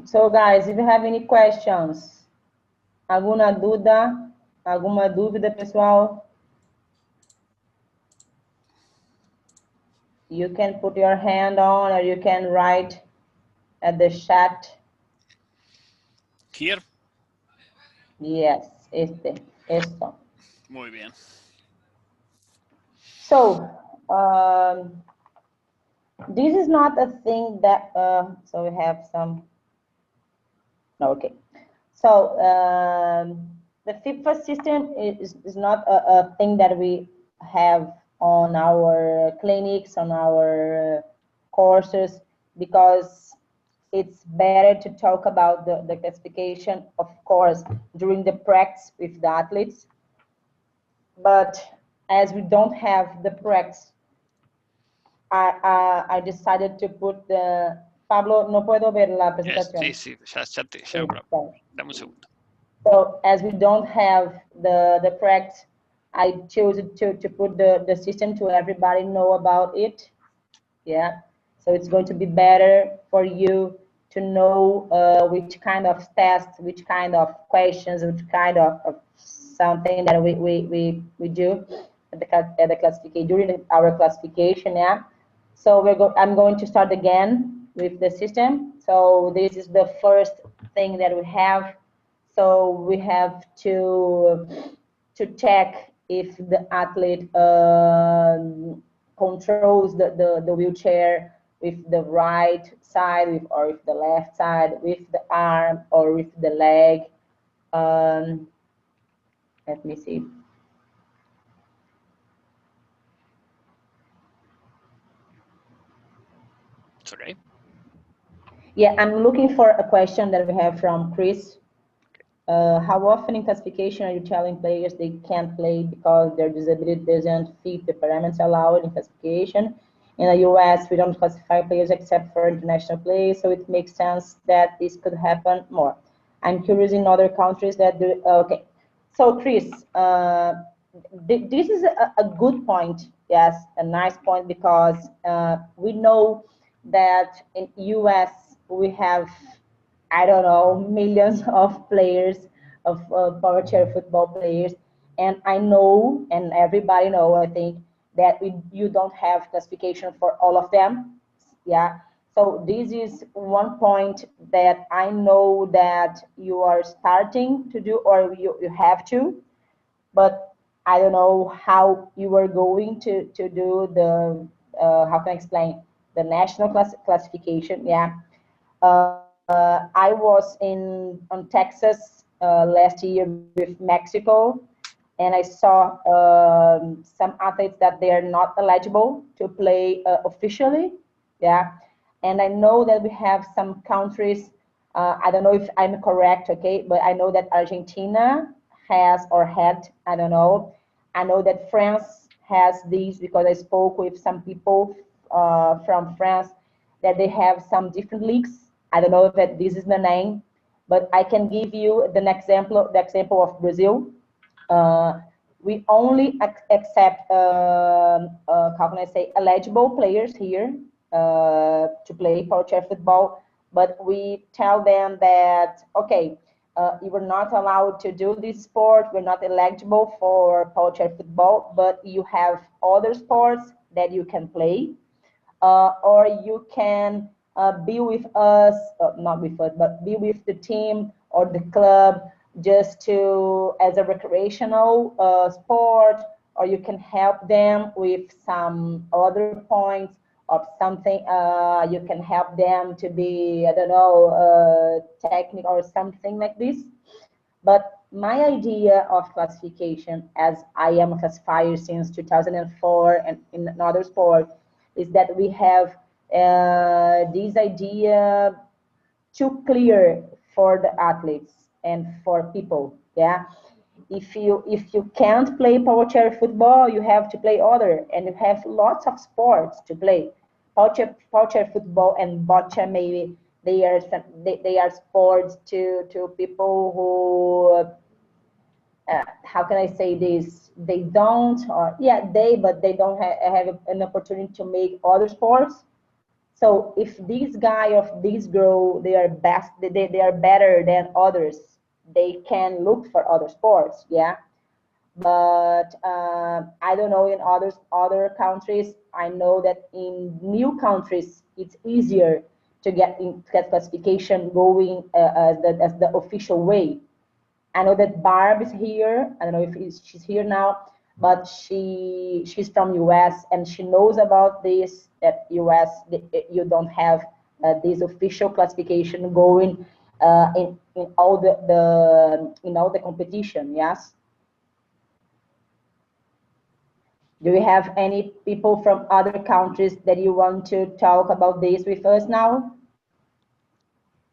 So guys, if you have any questions, alguma dúvida, pessoal? You can put your hand on, or you can write at the chat. Here? Yes, esto. Muy bien. So, this is not a thing that, so we have some, no, okay. So, the FIPFA system is not a thing that we have on our clinics, on our courses, because it's better to talk about the classification, of course, during the practice with the athletes. But as we don't have the practice, I decided to put the... Pablo, no puedo ver la Yes, presentación. sí, ya dame un segundo. So as we don't have the practice, I chose to put the system to everybody know about it. Yeah, so it's going to be better for you to know which kind of tests, which kind of questions, which kind of something that we do at the classification during our classification. Yeah, so I'm going to start again with the system. So this is the first thing that we have. So we have to check if the athlete controls the wheelchair with the right side or with the left side, with the arm or with the leg. Let me see. It's okay. Yeah, I'm looking for a question that we have from Chris. How often in classification are you telling players they can't play because their disability doesn't fit the parameters allowed in classification? In the US, we don't classify players except for international players, so it makes sense that this could happen more. I'm curious in other countries that do. Okay, so Chris, this is a good point. Yes, a nice point, because we know that in US we have, I don't know, millions of players, of Powerchair football players, and I know, and everybody know, I think, that you don't have classification for all of them. Yeah, so this is one point that I know that you are starting to do, or you have to, but I don't know how you are going to do the, how can I explain, the national classification. Yeah. I was on Texas last year with Mexico, and I saw some athletes that they are not eligible to play officially. Yeah, and I know that we have some countries. I don't know if I'm correct, okay, but I know that Argentina has or had. I don't know. I know that France has these, because I spoke with some people from France, that they have some different leagues. I don't know if this is the name, but I can give you the example of Brazil. We only accept, how can I say, eligible players here to play Powerchair football, but we tell them that, okay, you were not allowed to do this sport, we're not eligible for Powerchair football, but you have other sports that you can play, or you can be with us, not with us, but be with the team or the club just to as a recreational sport, or you can help them with some other points of something. You can help them to be, I don't know, technical or something like this. But my idea of classification, as I am a classifier since 2004 and in another sport, is that we have this idea too clear for the athletes and for people. Yeah, if you can't play Powerchair football, you have to play other, and you have lots of sports to play. Powerchair football and bocce, maybe they are sports to people who how can I say this? They don't, or yeah, but they don't have an opportunity to make other sports. So if this guy or this girl, they are best, they are better than others, they can look for other sports, yeah. But I don't know in other countries. I know that in new countries it's easier to get classification going as the official way. I know that Barb is here. I don't know if she's here now, but she's from US and she knows about this. That US you don't have this official classification going in all the competition. Yes. Do we have any people from other countries that you want to talk about this with us now?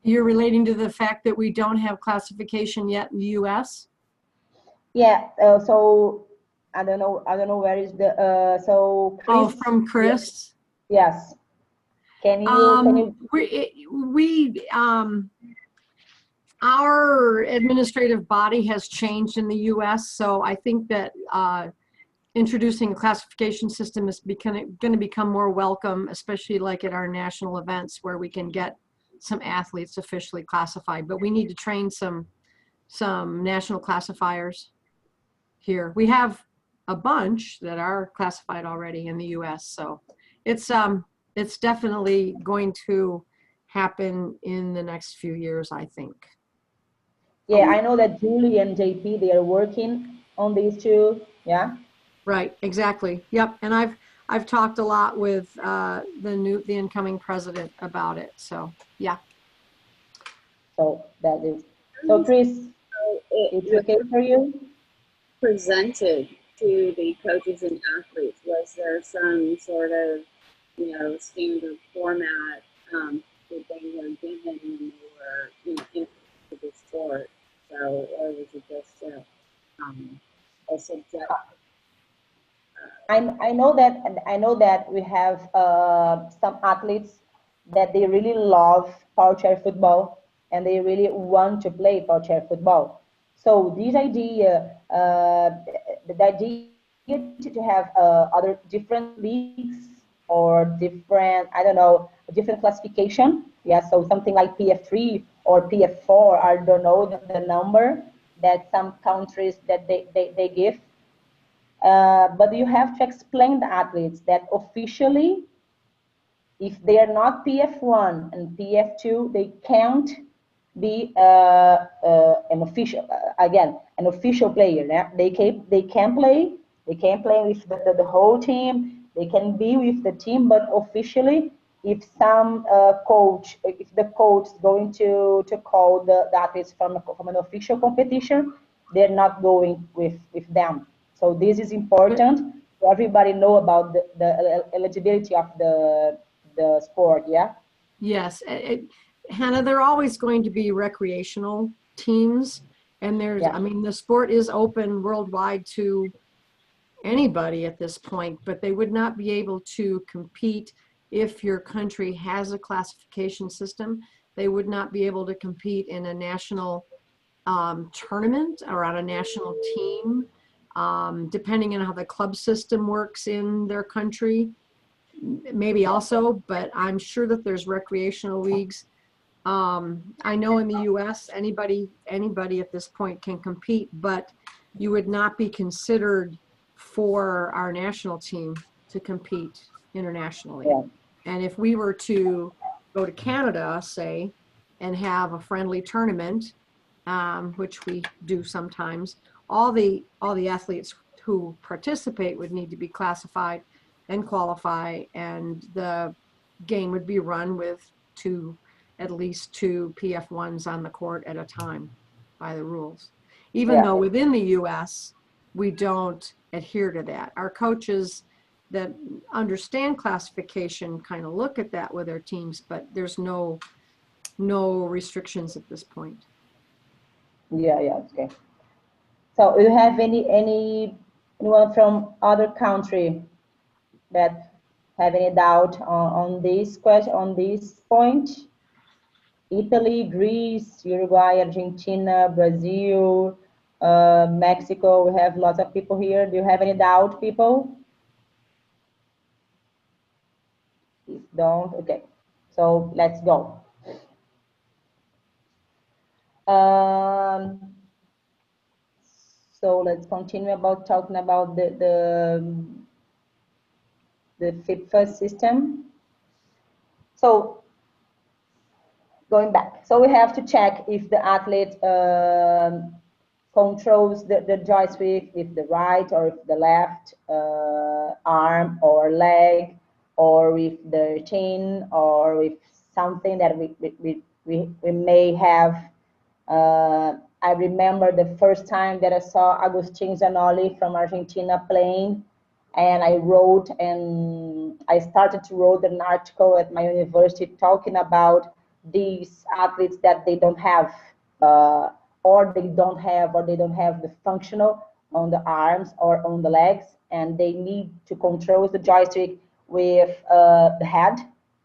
You're relating to the fact that we don't have classification yet in the US? Yeah, so I don't know where is the so Chris, oh, from Chris. Yes. Can you our administrative body has changed in the US, so I think that introducing a classification system is going to become more welcome, especially like at our national events where we can get some athletes officially classified. But we need to train some national classifiers here. We have a bunch that are classified already in the US, so it's definitely going to happen in the next few years, I think. Yeah, I know that Julie and JP, they are working on these two. Yeah. Right, exactly. Yep. And I've talked a lot with the incoming president about it. So yeah. So that is. So Chris, it's okay for you? Presented to the coaches and athletes, was there some sort of, standard format that they were given when they were, into the sport? So, or was it just a subject? I know that we have some athletes that they really love Powerchair football and they really want to play Powerchair football. So this idea, the idea to have other different leagues or different, I don't know, different classification. Yeah, so something like PF3 or PF4, I don't know the number that some countries that they give. But you have to explain the athletes that officially, if they are not PF1 and PF2, they can't be an official, an official player. Yeah? They can play with the whole team. They can be with the team, but officially, if some if the coach is going to call the athletes from an official competition, they're not going with them. So this is important for everybody know about the eligibility of the sport. Yeah. Yes, Hannah, there are always going to be recreational teams, and there's, I mean, the sport is open worldwide to anybody at this point, but they would not be able to compete if your country has a classification system. They would not be able to compete in a national tournament or on a national team, depending on how the club system works in their country. Maybe also, but I'm sure that there's recreational leagues I know in the US, anybody at this point can compete, but you would not be considered for our national team to compete internationally. Yeah. And if we were to go to Canada, say, and have a friendly tournament, which we do sometimes, all the athletes who participate would need to be classified and qualify, and the game would be run with at least two PF1s on the court at a time by the rules. Even though within the US, we don't adhere to that. Our coaches that understand classification kind of look at that with their teams, but there's no restrictions at this point. Yeah, okay. So do you have anyone from other country that have any doubt on this question, on this point? Italy, Greece, Uruguay, Argentina, Brazil, Mexico, we have lots of people here. Do you have any doubt, people? If don't, okay. So let's go. So let's continue about talking about the FIPFA system. So going back, so we have to check if the athlete controls the joystick with the right or with the left arm or leg, or with the chin, or with something that we may have. I remember the first time that I saw Agustin Zanoli from Argentina playing, and I started to write an article at my university talking about these athletes that they don't have, or they don't have the functional on the arms or on the legs, and they need to control the joystick with the head.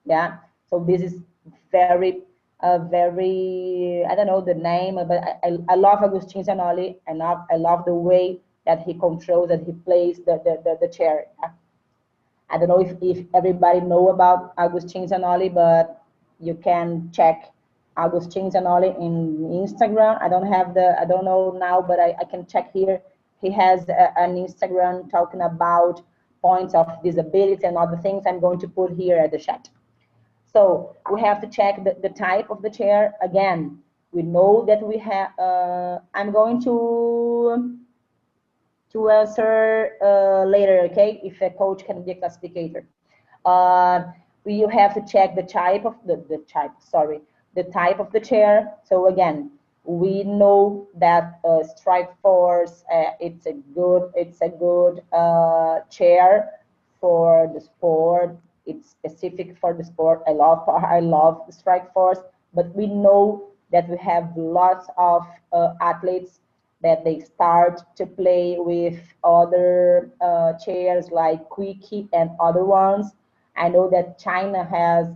Yeah, so this is very, I don't know the name, but I love Agustin Zanoli, and I love the way that he controls, that he plays the chair. Yeah? I don't know if everybody know about Agustin Zanoli, but you can check Agustin Zanoli in Instagram. I don't know now, but I can check here. He has an Instagram talking about points of disability and other things. I'm going to put here at the chat. So we have to check the type of the chair. Again, we know that we have, I'm going to answer later, okay, if a coach can be a classificator. We have to check the type of the type of the chair. So again, we know that Strikeforce, it's a good chair for the sport. It's specific for the sport. I love the Strikeforce, but we know that we have lots of athletes that they start to play with other chairs like Kwitko and other ones. I know that China has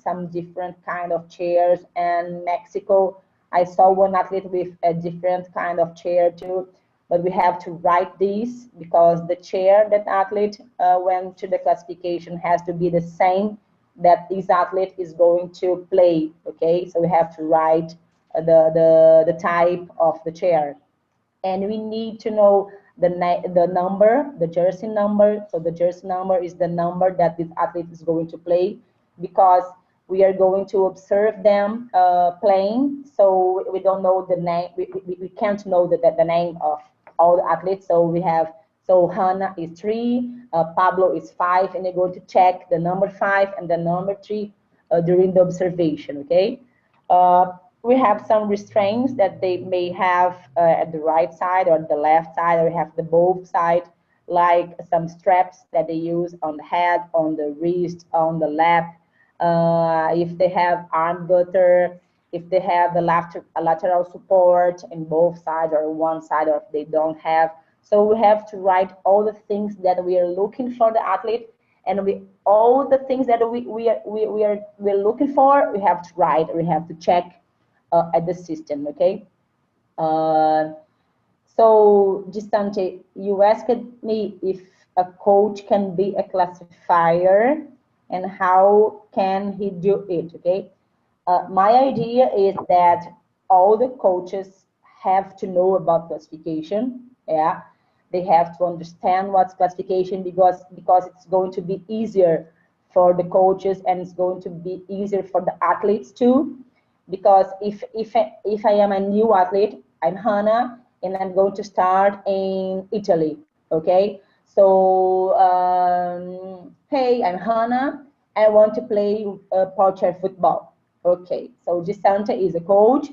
some different kind of chairs, and Mexico, I saw one athlete with a different kind of chair too. But we have to write these because the chair that athlete went to the classification has to be the same that this athlete is going to play. Okay, so we have to write the type of the chair, and we need to know the number, the jersey number. So the jersey number is the number that this athlete is going to play, because we are going to observe them playing. So we don't know the name. We can't know the name of all the athletes. So we have, so Hanna is 3, Pablo is 5, and you're going to check the number 5 and the number 3 during the observation. Okay. We have some restraints that they may have at the right side or the left side, or we have the both side, like some straps that they use on the head, on the wrist, on the lap. If they have arm gutter, if they have the lateral support in both sides or one side, or if they don't have. So we have to write all the things that we are looking for the athlete, and all the things that we're looking for, we have to write, we have to check at the system. Okay. So Gistante, you asked me if a coach can be a classifier and how can he do it. Okay. My idea is that all the coaches have to know about classification. Yeah, they have to understand what's classification because it's going to be easier for the coaches and it's going to be easier for the athletes too. Because if I am a new athlete, I'm Hanna, and I'm going to start in Italy. Okay, so hey, I'm Hanna. I want to play Powerchair football. Okay, so Gisante is a coach,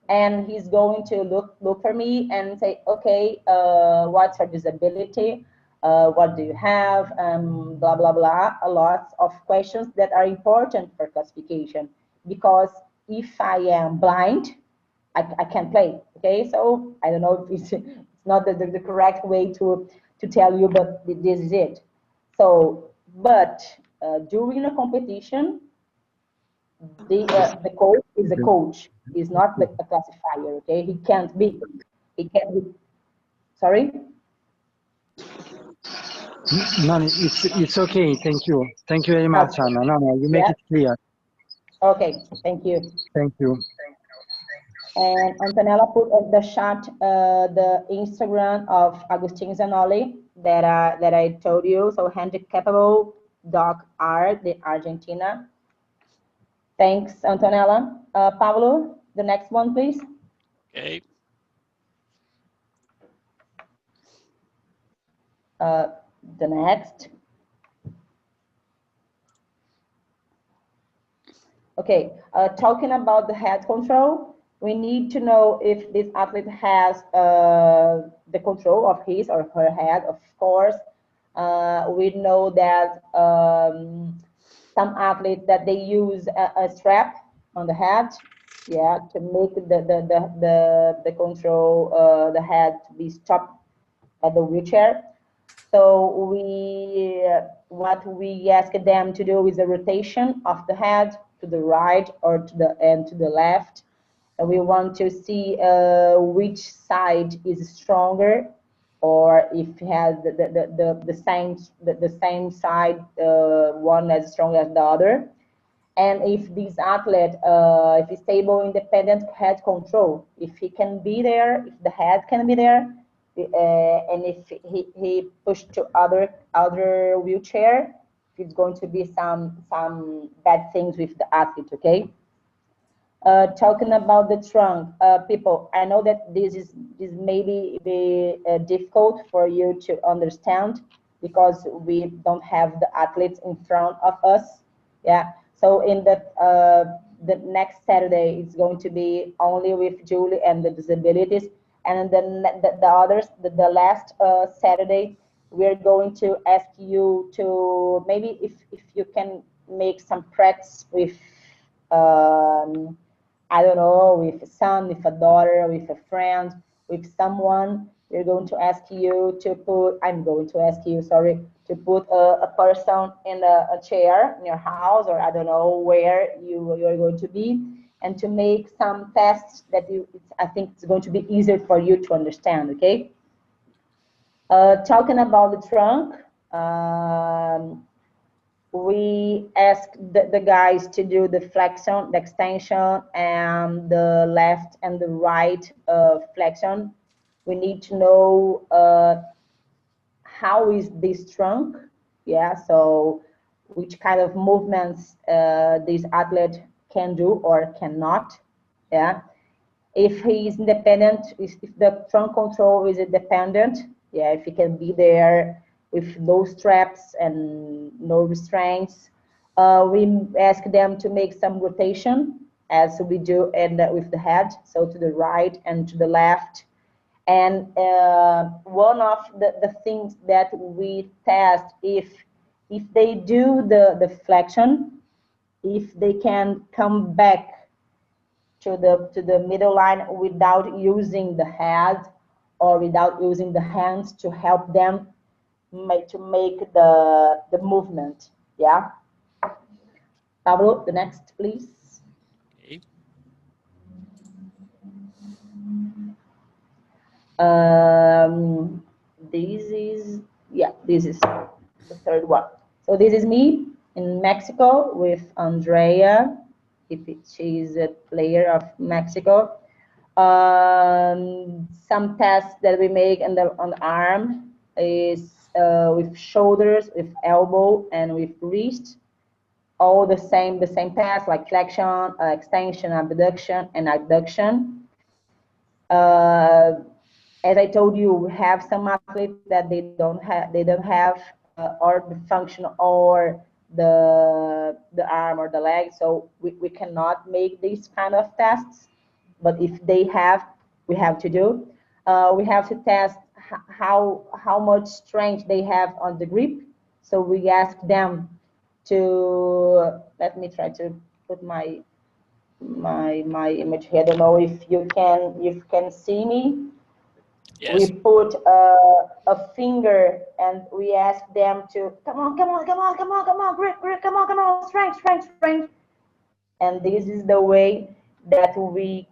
and he's going to look for me and say, okay, what's your disability? What do you have? Blah blah blah. A lot of questions that are important for classification, because if I am blind, I can't play. Okay, so I don't know if it's not the correct way to tell you, but this is it. So, but during a competition, the coach is a coach. He's not a classifier. Okay, he can't be. He can't be. Sorry. No, it's okay. Thank you. Thank you very much, Okay. Anna. No, you make it clear. Okay. Thank you. Thank you. And Antonella put at the chat the Instagram of Agustin Zanoli that I told you. So handicapable dog art, the Argentina. Thanks, Antonella. Pablo, the next one, please. Okay. The next. Okay, talking about the head control, we need to know if this athlete has the control of his or her head, of course. We know that some athletes that they use a strap on the head, yeah, to make the control, the head to be stopped at the wheelchair. So what we ask them to do is a rotation of the head to the right or to the left. And we want to see which side is stronger, or if it has the same side, one as strong as the other. And if this athlete, if he's stable, independent head control, if he can be there, if the head can be there, and if he pushed to other wheelchair, it's going to be some bad things with the athlete. Okay. Talking about the trunk, people, I know that this maybe be difficult for you to understand because we don't have the athletes in front of us. Yeah. So in the next Saturday, it's going to be only with Julie and the disabilities, and then the others, the last Saturday, we're going to ask you to maybe if you can make some practice with. I don't know, with a son, with a daughter, with a friend, with someone. We're going to ask you to put, I'm going to ask you, sorry, to put a person in a chair in your house, or I don't know where you're going to be, and to make some tests that I think it's going to be easier for you to understand, okay? Talking about the trunk, we ask the guys to do the flexion, the extension, and the left and the right flexion. We need to know how is this trunk, yeah, so which kind of movements this athlete can do or cannot, yeah. If he is independent, if the trunk control is independent, yeah, if he can be there with no straps and no restraints. We ask them to make some rotation as we do with the head, so to the right and to the left. And one of the things that we test, if they do the flexion, if they can come back to the middle line without using the head or without using the hands to help them to make the movement. Yeah. Pablo, the next, please. Okay. This is, yeah, this is the third one. So this is me in Mexico with Andrea she's a player of Mexico. Some tests that we make on the arm is with shoulders, with elbow, and with wrist. All the same tests like flexion, extension, abduction, and adduction. As I told you, we have some athletes that they don't have or the function or the arm or the leg, so we cannot make these kind of tests. But if they have, we have to do. We have to test how much strength they have on the grip. So we ask them to, let me try to put my image here. I don't know if you can see me. Yes. We put a finger and we ask them to come on, grip, come on, strength. And this is the way that we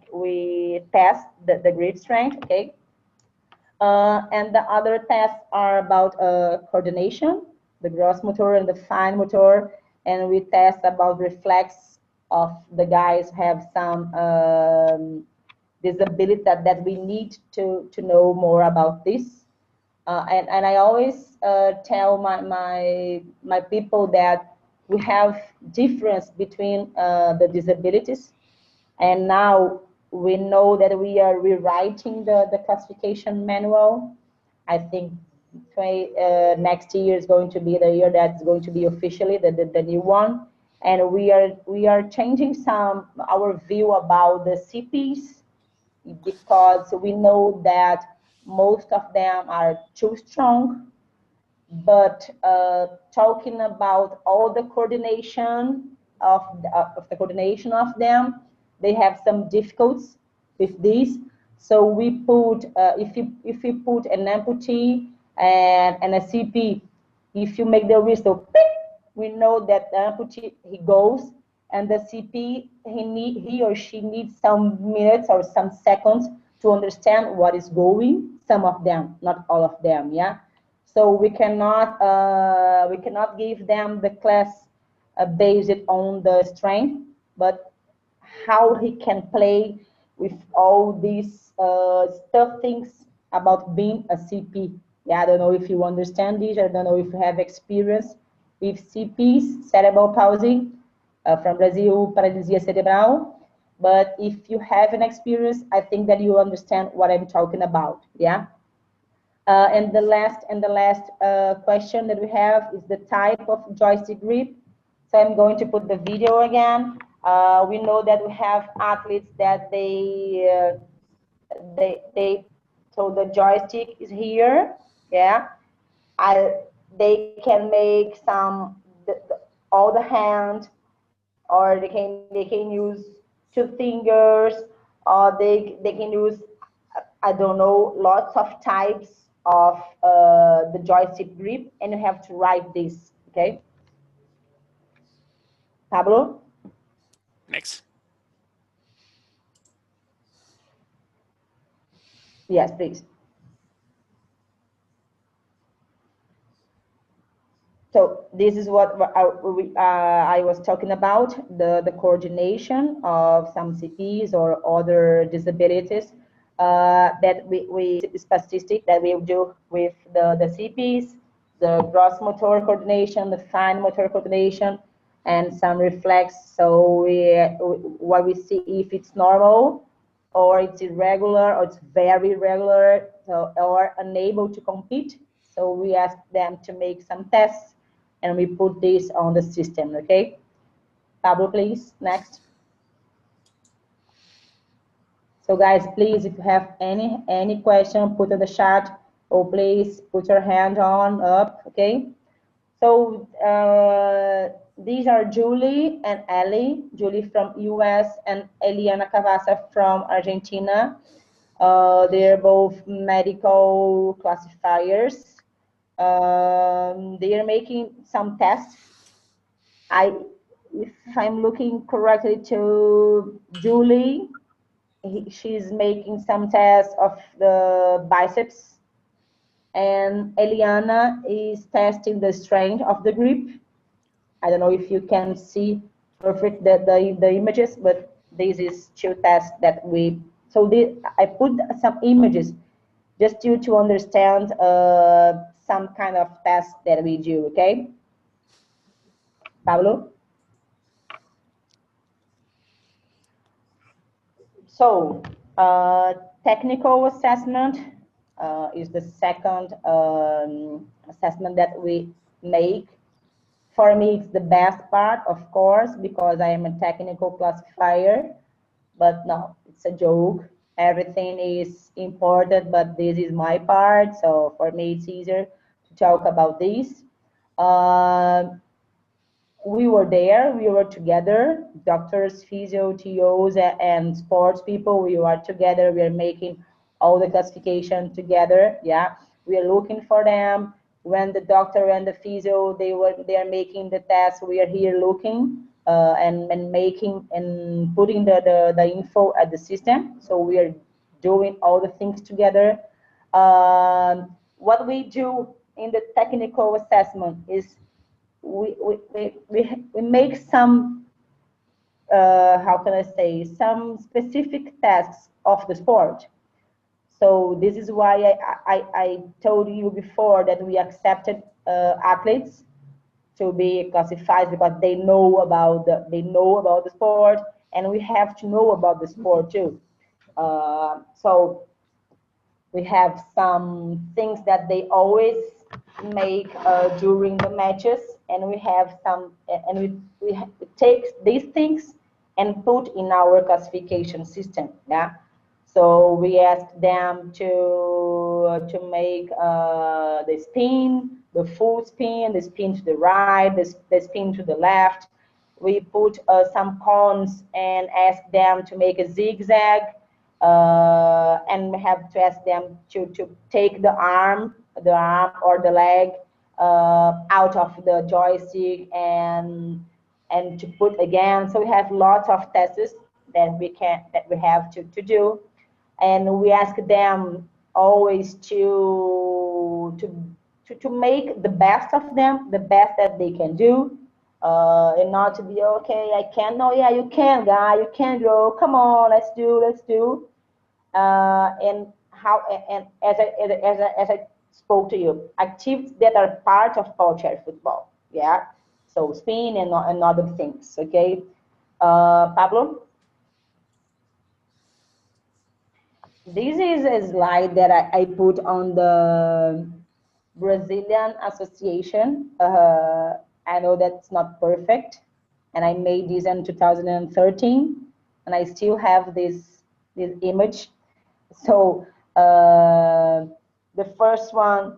test the grip strength, okay? And the other tests are about coordination, the gross motor and the fine motor, and we test about reflex of the guys have some disability that we need to know more about this. And I always tell my people that we have difference between the disabilities, and now we know that we are rewriting the classification manual. I think next year is going to be the year that's going to be officially the new one, and we are changing our view about the CPs, because we know that most of them are too strong. But talking about all the coordination of the coordination of them, they have some difficulties with this. So we put if you put an amputee and a CP, if you make the wrist go, we know that the amputee he goes, and the CP he or she needs some minutes or some seconds to understand what is going. Some of them, not all of them, yeah. So we cannot give them the class based on the strength, but how he can play with all these things about being a CP. Yeah, I don't know if you understand this. I don't know if you have experience with CPs, cerebral palsy, from Brazil, paralisia cerebral. But if you have an experience, I think that you understand what I'm talking about. Yeah. And the last question that we have is the type of joystick grip. So I'm going to put the video again. We know that we have athletes that so the joystick is here, yeah. They can make all the hand, or they can use 2 fingers, or they can use, I don't know, lots of types of the joystick grip, and you have to write this, okay? Pablo? Next. Yes, please. So this is what I was talking about, the coordination of some CPs or other disabilities that we statistic that we do with the CPs, the gross motor coordination, the fine motor coordination, and some reflex. So what we see if it's normal, or it's irregular, or it's very irregular, so, or unable to compete. So we ask them to make some tests, and we put this on the system, okay? Pablo, please, next. So guys, please, if you have any question, put in the chat, or please put your hand up, okay? So these are Julie and Ellie, Julie from US and Eliana Cavassa from Argentina. They're both medical classifiers. They are making some tests. If I'm looking correctly to Julie, she's making some tests of the biceps, and Eliana is testing the strength of the grip. I don't know if you can see perfect the images, but this is two tests that we, so I put some images just to understand some kind of test that we do, okay? Pablo? So, technical assessment is the second assessment that we make. For me, it's the best part, of course, because I am a technical classifier, but no, it's a joke. Everything is important, but this is my part, so for me, it's easier to talk about this. We were there, we were together, doctors, physio, TOs, and sports people, we were together, we are making all the classification together, yeah. We are looking for them. When the doctor and the physio, they are making the test, we are here looking and making and putting the info at the system. So we are doing all the things together. What we do in the technical assessment is we make some, how can I say, some specific tasks of the sport. So this is why I told you before that we accepted athletes to be classified because they know about the sport, and we have to know about the sport too. So we have some things that they always make during the matches, and we have some, and we take these things and put in our classification system. Yeah. So we ask them to make the spin, the full spin, the spin to the right, the spin to the left. We put some cones and ask them to make a zigzag, and we have to ask them to take the arm or the leg out of the joystick and to put again. So we have lots of tests that we have to do. And we ask them always to make the best of them, the best that they can do, and not to be okay. I can't. No, yeah, you can, guy. You can go. Come on, let's do. And as I spoke to you, activities that are part of Powerchair football. Yeah. So spin and other things. Okay, Pablo. This is a slide that I put on the Brazilian Association. I know that's not perfect, and I made this in 2013, and I still have this image. So the first one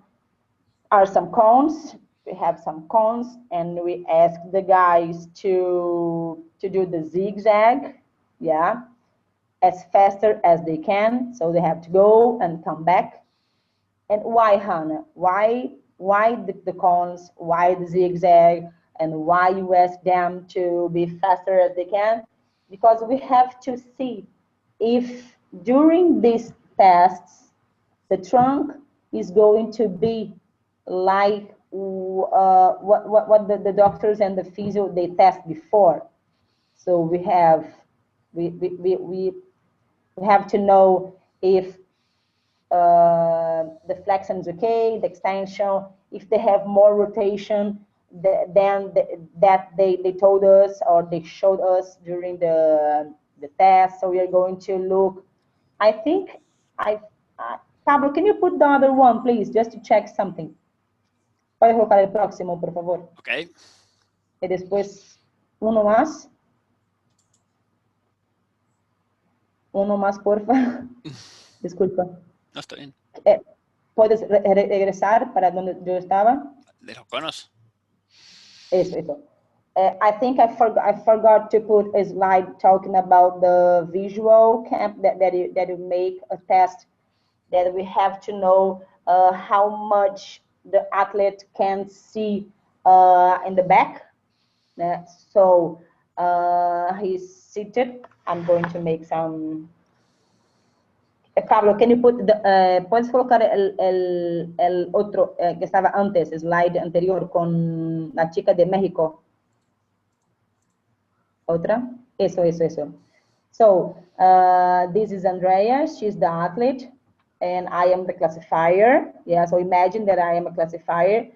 are some cones. We have some cones, and we ask the guys to do the zigzag, yeah, as faster as they can. So they have to go and come back. And why, Hanna? Why the cones? Why the zigzag? And why you ask them to be faster as they can? Because we have to see if during these tests the trunk is going to be like what the doctors and the physio they test before. So we have to know if the flexion is okay, the extension, if they have more rotation than that they told us or they showed us during the test. So we are going to look. I think Pablo, can you put the other one, please, just to check something? Puedes colocar el próximo, por favor. Okay. Y después uno más. Uno más, porfa. Disculpa. No, está bien. ¿Puedes regresar para donde yo estaba? ¿De los conos? Eso. I think I forgot to put a slide talking about the visual camp that you make a test that we have to know how much the athlete can see in the back. So he's seated. I'm going to make some. Pablo, can you put puedes colocar el otro que estaba antes, slide anterior con la chica de México? Otra. Eso. So this is Andrea. She's the athlete, and I am the classifier. Yeah. So imagine that I am a classifier,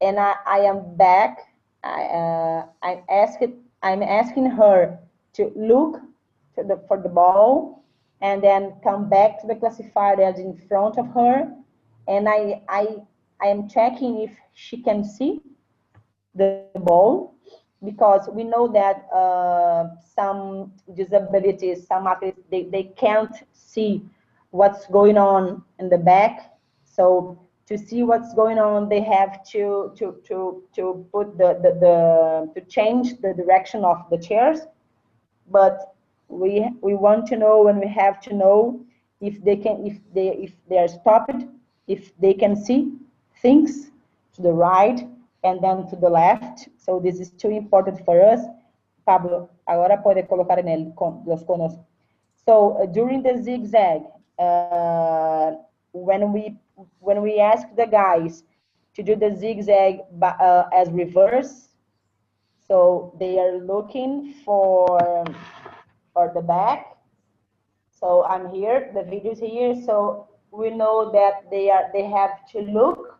and I am back. I'm asking her to look for the ball, and then come back to the classifier that's in front of her, and I am checking if she can see the ball, because we know that some disabilities, some athletes, they can't see what's going on in the back. So to see what's going on, they have to put to change the direction of the chairs. But we want to know, and we have to know if they can, if they are stopped, if they can see things to the right and then to the left. So this is too important for us. Pablo, agora pode colocar los conos. So during the zigzag, when we ask the guys to do the zigzag as reverse, so they are looking for the back. So I'm here, the video is here. So we know that they have to look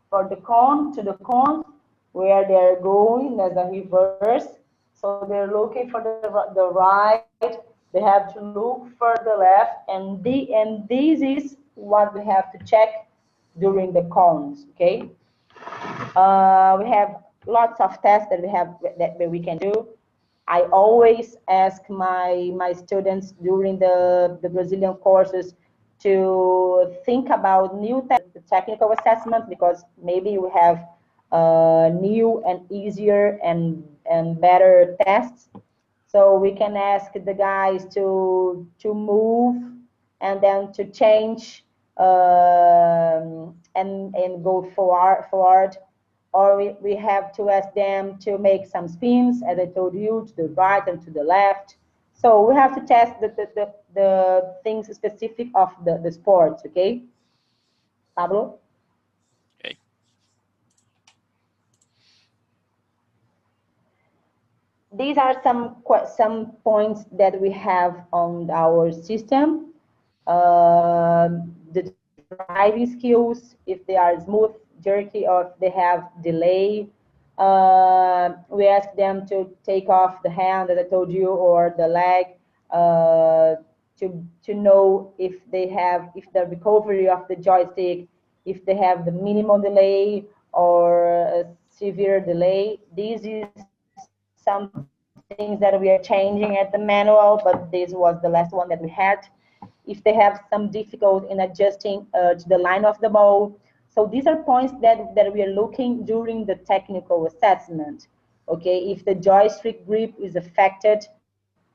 for the cone, to the cone where they're going as a reverse. So they're looking for the right, they have to look for the left, and this is what we have to check during the cones, okay? We have lots of tests that we can do. I always ask my students during the Brazilian courses to think about new technical assessment, because maybe we have new and easier and better tests. So we can ask the guys to move and then to change and go forward. Or we have to ask them to make some spins, as I told you, to the right and to the left. So we have to test the things specific of the sports, okay? Pablo? Okay. These are some points that we have on our system. The driving skills, if they are smooth, jerky, or if they have delay. We ask them to take off the hand, that I told you, or the leg, to know if the recovery of the joystick, if they have the minimal delay or a severe delay. This is some things that we are changing at the manual, but this was the last one that we had. If they have some difficulty in adjusting to the line of the ball. So these are points that we are looking during the technical assessment. Okay, if the joystick grip is affected,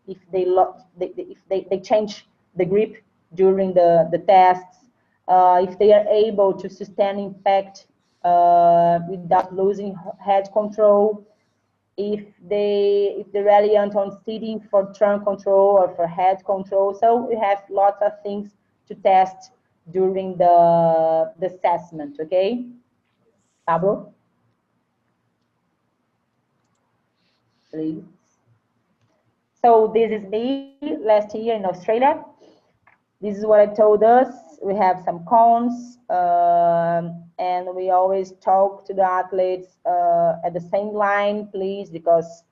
if they change the grip during the tests, if they are able to sustain impact without losing head control, if they're reliant on sitting for trunk control or for head control. So we have lots of things to test during the assessment, okay? Pablo? Please. So this is me last year in Australia. This is what I told us. We have some cones, and we always talk to the athletes at the same line, please, because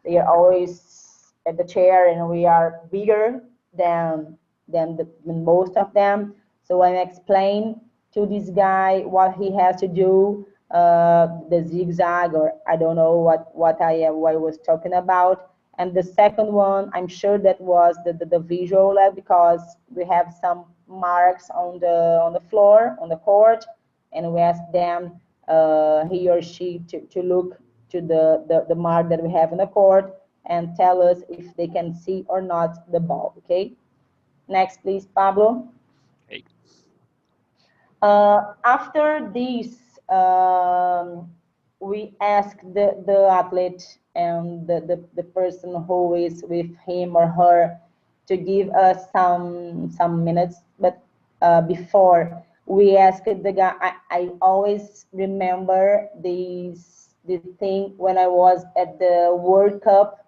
they are always at the chair and we are bigger than most of them. So I explain to this guy what he has to do, the zigzag, or I don't know what I was talking about. And the second one, I'm sure that was the visual lab, because we have some marks on the floor, on the court, and we ask them, he or she, to look to the mark that we have in the court and tell us if they can see or not the ball, okay? Next, please, Pablo. Okay. After this, we ask the athlete and the person who is with him or her to give us some minutes. But before we ask the guy, I always remember this thing when I was at the World Cup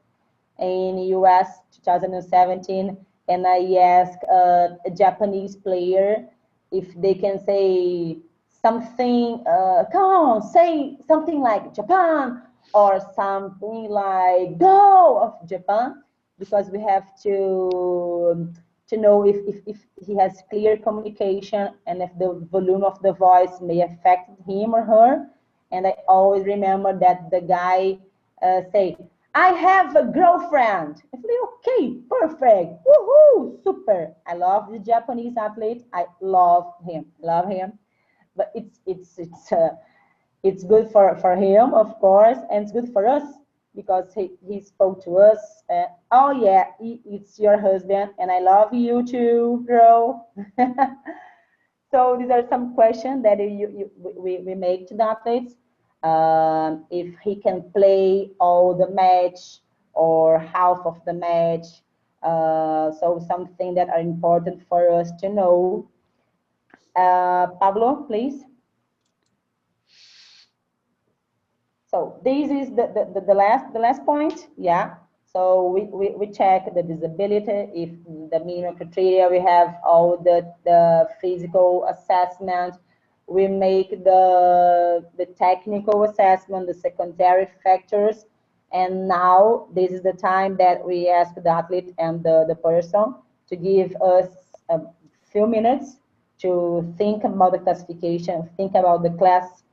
in US 2017, and I asked a Japanese player if they can say something, come on, say something like Japan or something like go of Japan, because we have to know if he has clear communication and if the volume of the voice may affect him or her. And I always remember that the guy say, I have a girlfriend. I say, okay, perfect, woohoo, super. I love the Japanese athlete. I love him, But it's good for him, of course, and it's good for us because he spoke to us. Oh yeah, it's your husband, and I love you too, girl. So these are some questions that we make to the athletes. If he can play all the match or half of the match. So something that are important for us to know. Pablo, please. So this is the last point, yeah. So we check the disability, if the minimum criteria, we have all the physical assessment, we make the technical assessment, the secondary factors, and now this is the time that we ask the athlete and the person to give us a few minutes to think about the classification, think about the class.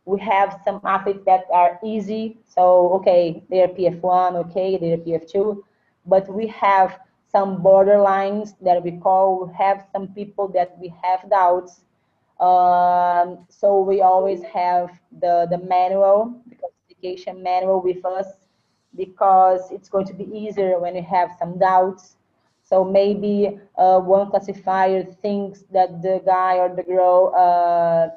We have some athletes that are easy, so okay, they're PF1, okay, they're PF2, but we have some borderlines that we call, we have some people that we have doubts. So we always have the manual, the classification manual with us, because it's going to be easier when you have some doubts. So maybe one classifier thinks that the guy or the girl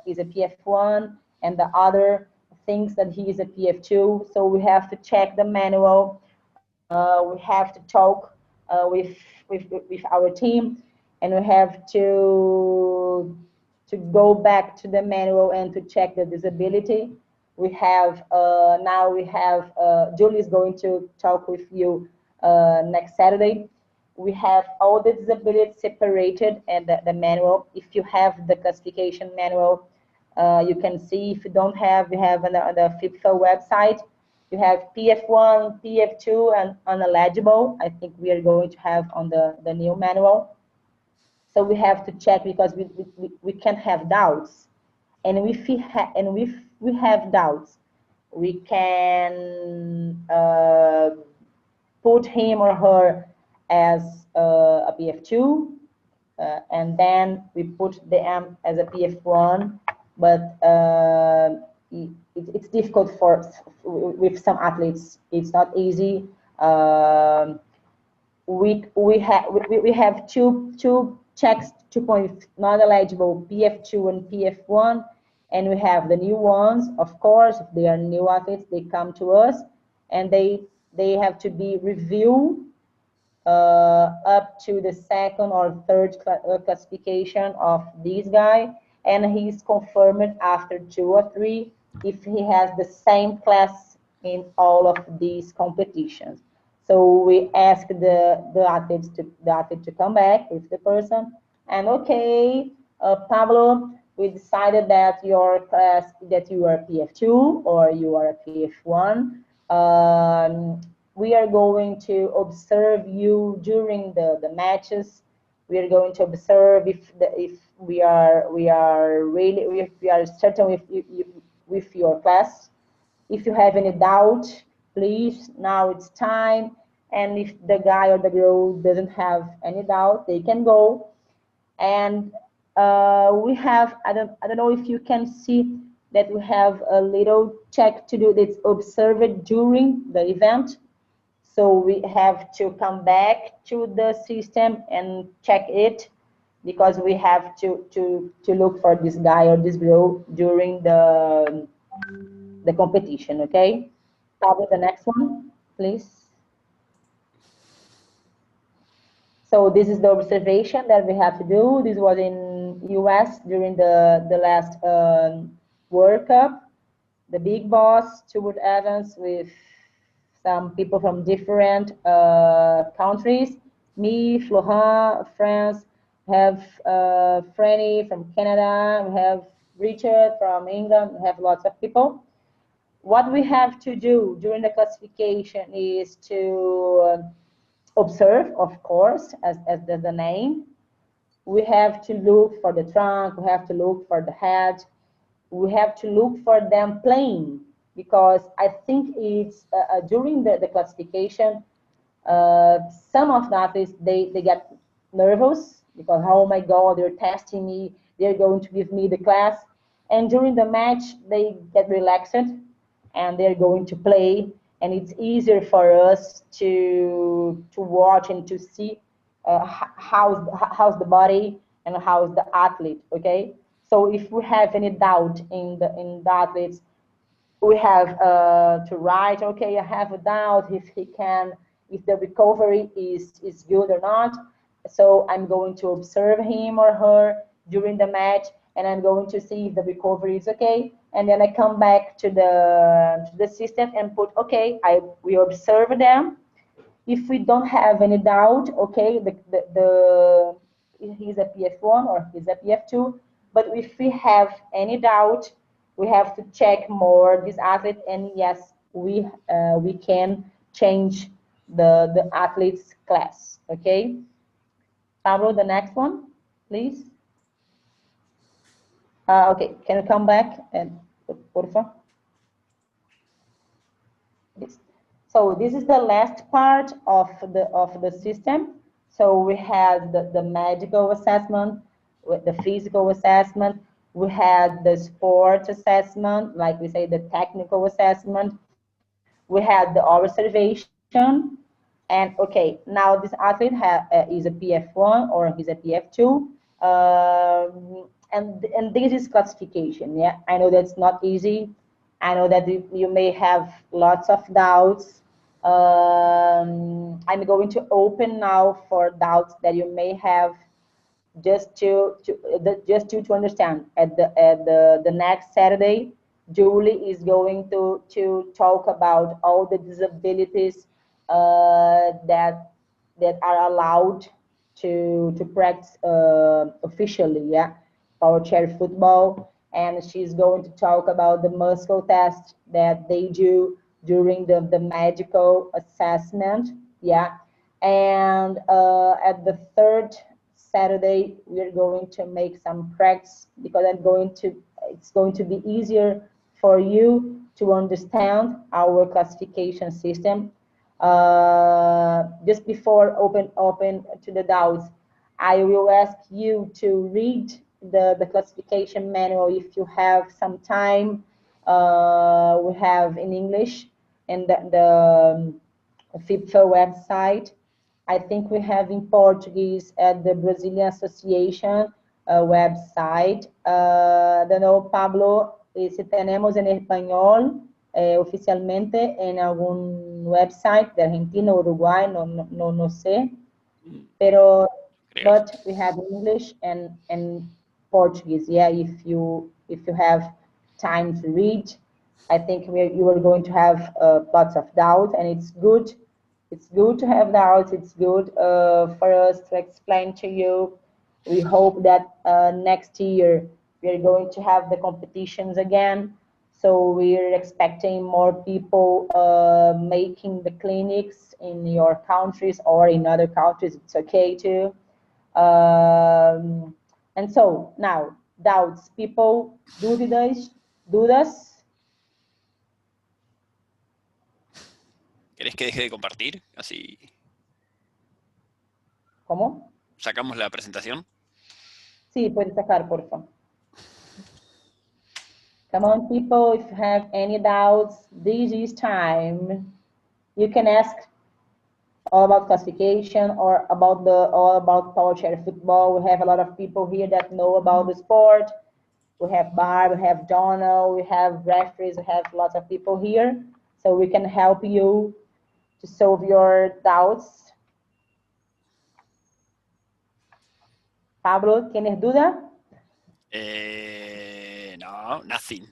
is a PF1, and the other thinks that he is a PF2. So we have to check the manual. We have to talk with our team, and we have to go back to the manual and to check the disability. We have now we have Julie is going to talk with you next Saturday. We have all the disabilities separated and the manual. If you have the classification manual, you can see. If you don't have, you have on the FIPFA website. You have PF1, PF2, and uneligible. I think we are going to have on the new manual. So we have to check, because we can have doubts, and if we have doubts, we can put him or her as a PF2, and then we put them as a PF1. But it's difficult with some athletes. It's not easy. We have two checks, 2 points, not eligible, PF2 and PF1, and we have the new ones. Of course, if they are new athletes, they come to us, and they have to be reviewed up to the second or third classification of this guy, and he's confirmed after 2 or 3 if he has the same class in all of these competitions. So we ask the athlete to come back with the person, and okay, Pablo, we decided that your class, that you are PF2 or you are a PF1. We are going to observe you during the matches. We are going to observe if we are certain with your class. If you have any doubt, please, now it's time. And if the guy or the girl doesn't have any doubt, they can go. And we have, I don't know if you can see that we have a little check to do that's observed during the event. So we have to come back to the system and check it, because we have to look for this guy or this girl during the competition. Okay, Pablo, the next one, please. So this is the observation that we have to do. This was in US during the last World Cup. The big boss, Stuart Evans, with some people from different countries. Me, Florent, France, have Franny from Canada, we have Richard from England, we have lots of people. What we have to do during the classification is to observe, of course, as the name. We have to look for the trunk, we have to look for the head, we have to look for them playing, because I think it's during the classification, some of the athletes, they get nervous because, oh my God, they're testing me, they're going to give me the class. And during the match, they get relaxed and they're going to play. And it's easier for us to watch and to see how's the body and how's the athlete, okay? So if we have any doubt in the athletes, we have to write, okay, I have a doubt if the recovery is good or not. So I'm going to observe him or her during the match, and I'm going to see if the recovery is okay. And then I come back to the system and put, okay, we observe them. If we don't have any doubt, okay, he's a PF1 or he's a PF2. But if we have any doubt, we have to check more this athlete, and yes, we can change the athlete's class. Okay, Pablo, the next one, please. Okay, can you come back and porfa? Yes. So this is the last part of the system. So we had the medical assessment, with the physical assessment. We had the sport assessment, like we say, the technical assessment. We had the observation. And okay, now this athlete is a PF1 or he's a PF2. And this is classification. Yeah, I know that's not easy. I know that you may have lots of doubts. I'm going to open now for doubts that you may have, just to understand. At the next Saturday, Julie is going to talk about all the disabilities that are allowed to practice officially, yeah, Powerchair football. And she's going to talk about the muscle test that they do during the medical assessment, yeah. And at the third Saturday, we're going to make some practice, because it's going to be easier for you to understand our classification system. Just before open to the doubts, I will ask you to read the classification manual if you have some time. We have in English and the FIPFA website. I think we have in Portuguese at the Brazilian Association website. Don't know, Pablo, si tenemos en español oficialmente en algún website de Argentina, Uruguay, no sé. Pero, but we have English and Portuguese. Yeah, if you have time to read, I think you are going to have lots of doubt, and it's good. It's good to have doubts. It's good for us to explain to you. We hope that next year we are going to have the competitions again. So we're expecting more people making the clinics in your countries or in other countries. It's okay too. And so now, doubts, people, dúvidas. ¿Querés que deje de compartir? Así. ¿Cómo? ¿Sacamos la presentación? Sí, puedes sacar, por favor. Come on, people, if you have any doubts, this is time. You can ask all about classification or all about Powerchair football. We have a lot of people here that know about the sport. We have Barb, we have Donald, we have referees, we have lots of people here. So we can help you to solve your doubts. Pablo, ¿tienes duda? No, nothing.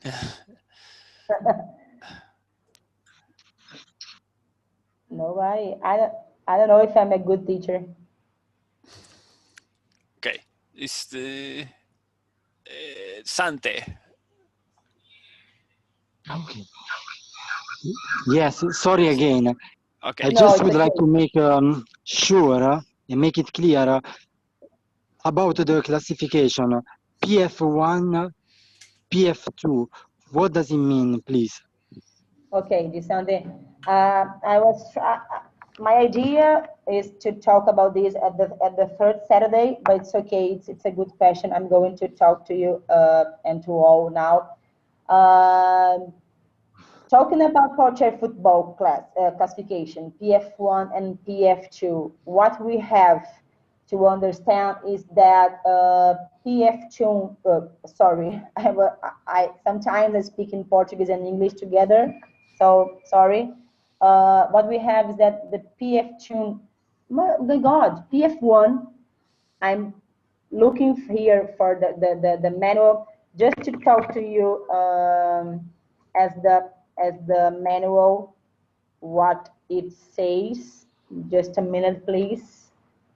Nobody. I don't know if I'm a good teacher. Okay. Sante. Okay. Yes, sorry again. Okay. I No, just it's would like okay. to make sure and make it clear about the classification PF1, PF2. What does it mean, please? Okay, this Sunday. My idea is to talk about this at the third Saturday, but it's okay. It's a good question. I'm going to talk to you and to all now. Talking about Powerchair football classification, PF1 and PF2, what we have to understand is that PF2, sorry, I sometimes speak in Portuguese and English together, so sorry. What we have is that the PF2, my God, PF1, I'm looking here for the manual just to talk to you as the manual what it says. Just a minute, please,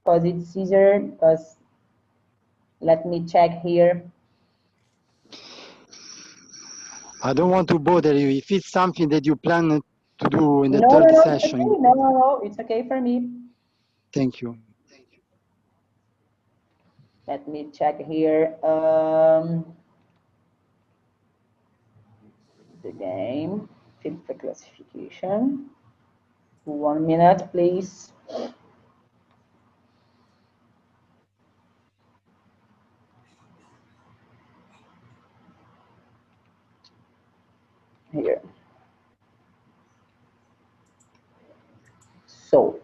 because it's easier. Because let me check here. I don't want to bother you. If it's something that you plan to do in the No, third no, session. it's okay. No, it's okay for me. Thank you. Let me check here. The game, FIPFA classification. 1 minute, please. Here. So,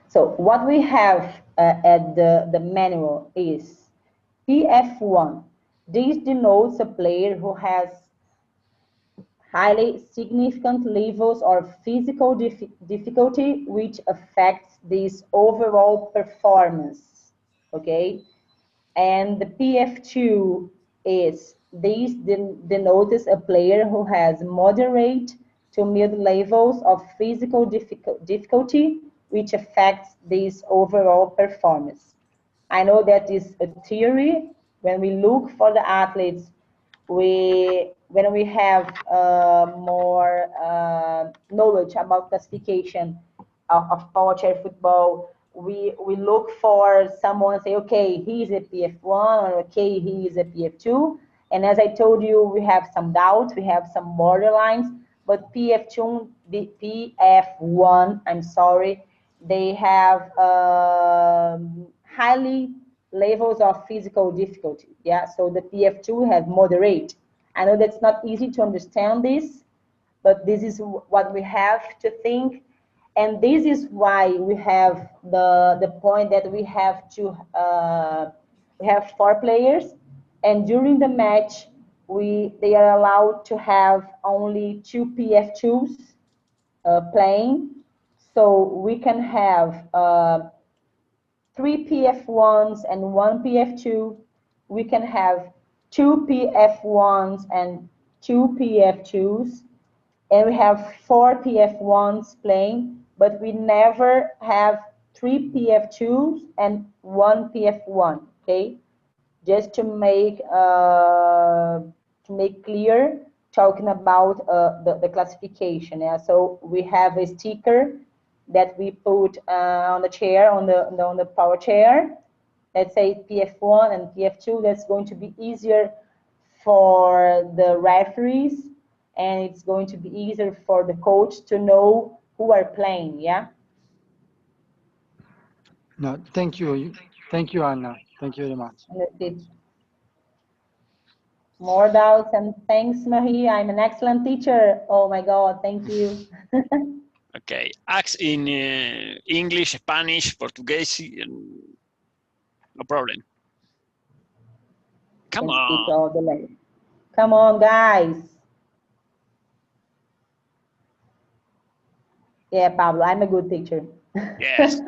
so what we have at the manual is PF1. This denotes a player who has highly significant levels of physical difficulty which affects this overall performance, okay? And the PF2 is, this denotes a player who has moderate to mid levels of physical difficulty which affects this overall performance. I know that is a theory. When we look for the athletes, when we have more knowledge about classification of Powerchair football, we look for someone say, okay, he's a PF1, or okay, he is a PF2. And as I told you, we have some doubts, we have some borderlines, but PF2, the PF1, I'm sorry, they have highly levels of physical difficulty. Yeah, so the PF2 has moderate. I know that's not easy to understand this, but this is what we have to think. And this is why we have the point that we have to we have 4 players, and during the match they are allowed to have only 2 PF2s playing. So we can have 3 PF1s and 1 PF2. We can have 2 PF1s and 2 PF2s, and we have 4 PF1s playing, but we never have 3 PF2s and 1 PF1. Okay, just to make clear, talking about the classification. Yeah, so we have a sticker that we put on the chair, on the power chair, let's say PF1 and PF2. That's going to be easier for the referees, and it's going to be easier for the coach to know who are playing. Yeah. No, thank you. Thank you, Anna. Thank you very much. More doubts, and thanks, Marie. I'm an excellent teacher. Oh my God, thank you. Okay, ask in English, Spanish, Portuguese, no problem. Come on. All the way. Come on, guys. Yeah, Pablo, I'm a good teacher. Yes,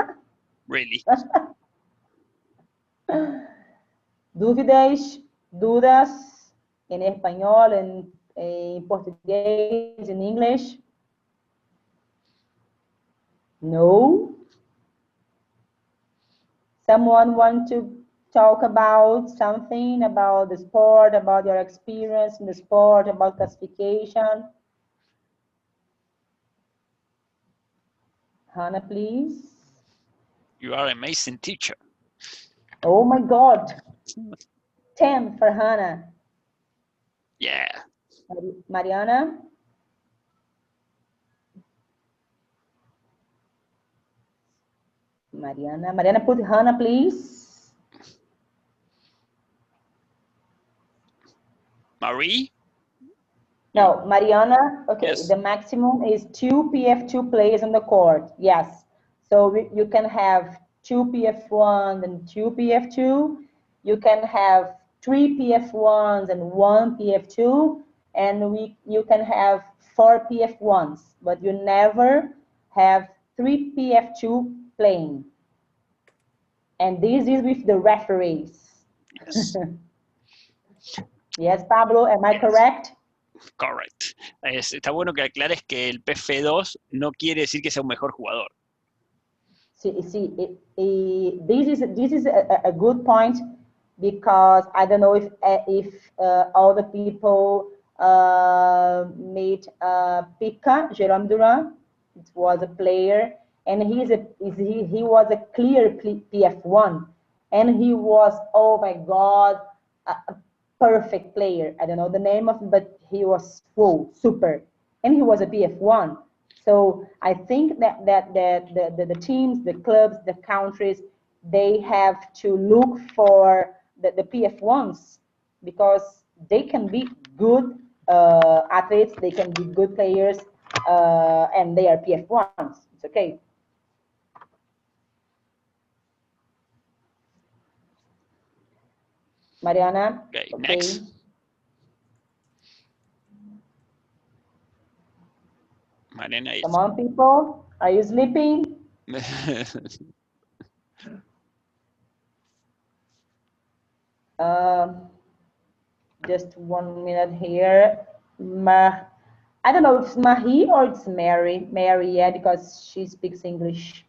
really. Dúvidas? en español, en portugués, in English? No? Someone want to talk about something about the sport, about your experience in the sport, about classification? Hanna, please. You are an amazing teacher. Oh my God. 10 for Hanna. Yeah. Mariana? Mariana, put Hanna, please. Marie? No, Mariana, okay, Yes. the maximum is 2 PF2 players on the court, yes. So you can have 2 PF1 and 2 PF2. You can have 3 PF1s and 1 PF2, and you can have 4 PF1s, but you never have 3 PF2 playing. And this is with the referees. Yes. Yes, Pablo, am I Yes. correct? Correct. Está bueno que aclares que el PF2 no quiere decir que sea un mejor jugador. This is a good point, because I don't know if all the people meet Pika, Jerome Duran. It was a player, and he was a clear PF1, and he was, oh my God, a perfect player. I don't know the name of him, but he was super, and he was a PF1. So I think that the teams, the clubs, the countries, they have to look for the PF1s, because they can be good athletes, they can be good players, and they are PF1s. It's okay. Mariana? Okay, next. Mariana is... Come on, people. Are you sleeping? Just 1 minute here. I don't know if it's Mahi or it's Mary. Mary, yeah, because she speaks English.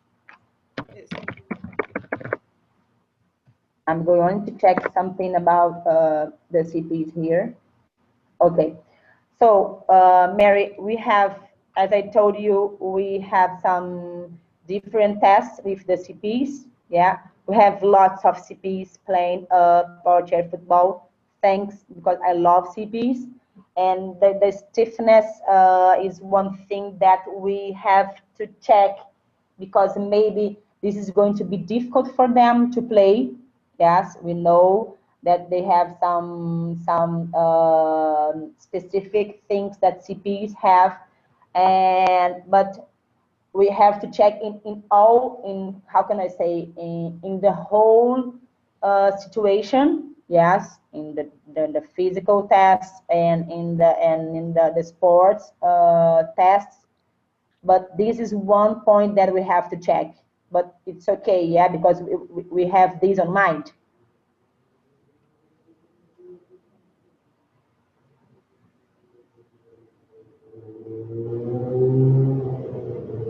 I'm going to check something about the CPs here. Okay. So, Mary, we have, as I told you, we have some different tests with the CPs. Yeah, we have lots of CPs playing Powerchair football. Thanks, because I love CPs. And the stiffness is one thing that we have to check, because maybe this is going to be difficult for them to play. Yes, we know that they have some specific things that CPs have, but we have to check in how can I say, in the whole situation. Yes, in the physical tests and in the sports tests. But this is one point that we have to check. But it's okay, yeah, because we have this on mind.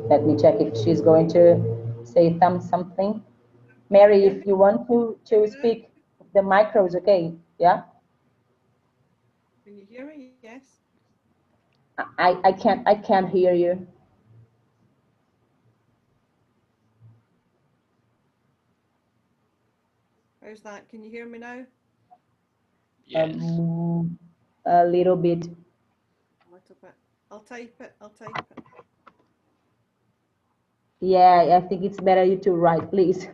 Let me check if she's going to say something. Mary, if you want to speak, the micro is okay, yeah? Can you hear me? Yes. I can't hear you. How's that? Can you hear me now? Yes. A little bit. A little bit. I'll type it. I'll type it. Yeah, I think it's better you to write, please.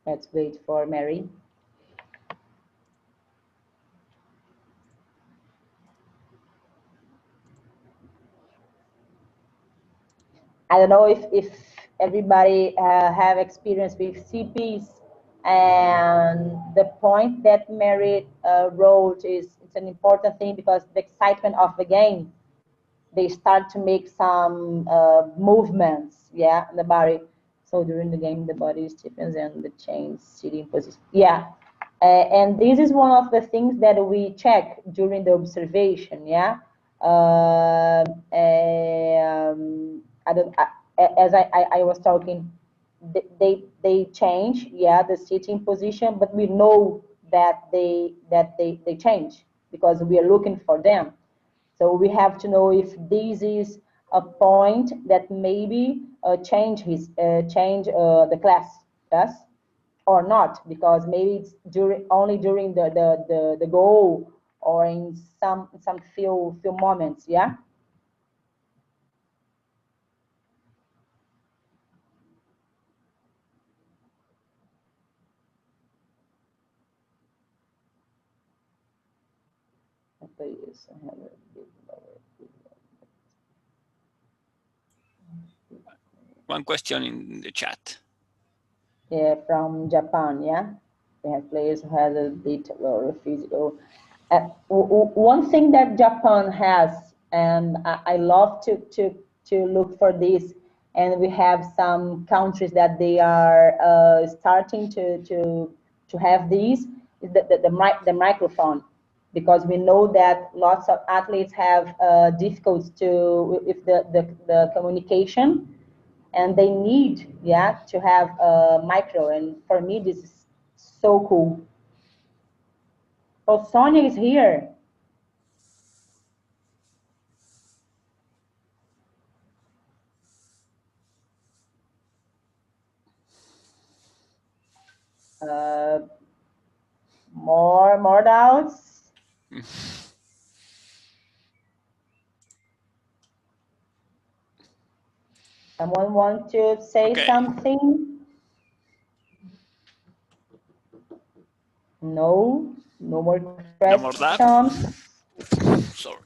Let's wait for Mary. I don't know if everybody have experience with CPs, and the point that Mary wrote it's an important thing, because the excitement of the game. they start to make some movements, yeah, in the body. So during the game, the body stiffens and the chains sitting position. Yeah, and this is one of the things that we check during the observation. Yeah, as I was talking, they change, yeah, the sitting position, but we know that they change because we are looking for them. So we have to know if this is a point that maybe change the class, yes, or not, because maybe it's only during the goal or in some few moments, yeah. One question in the chat. Yeah, from Japan, yeah. They have players who has a bit lower physical. One thing that Japan has, and I love to look for this, and we have some countries that they are starting to have these, is the microphone, because we know that lots of athletes have difficulties with the communication, and they need, yeah, to have a micro, and for me this is so cool. Oh, Sonia is here. More doubts? Someone want to say something? No more questions. No more that. Sorry.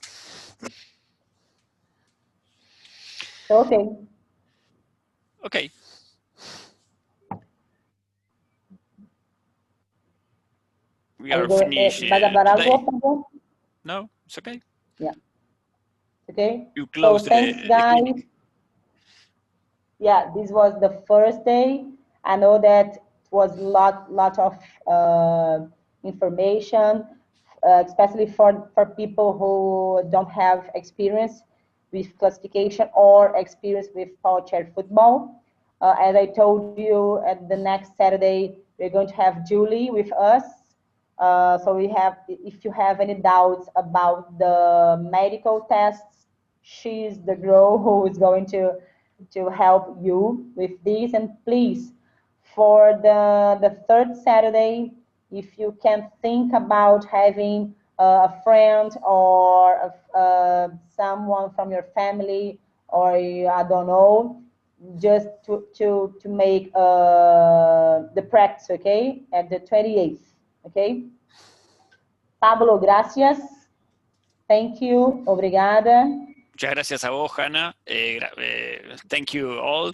Okay. Okay. We are finished today. No, it's okay. Yeah. Okay. You close so thanks, guys. Yeah, this was the first day. I know that it was lot of information, especially for people who don't have experience with classification or experience with Powerchair football. As I told you, at the next Saturday, we're going to have Julie with us. So if you have any doubts about the medical tests, she's the girl who is going to help you with this. And please, for the third Saturday, if you can think about having a friend or someone from your family, or I don't know, just to make the practice, okay, at the 28th, okay? Pablo, gracias. Thank you. Obrigada. Muchas gracias a vos, Hanna. Thank you all.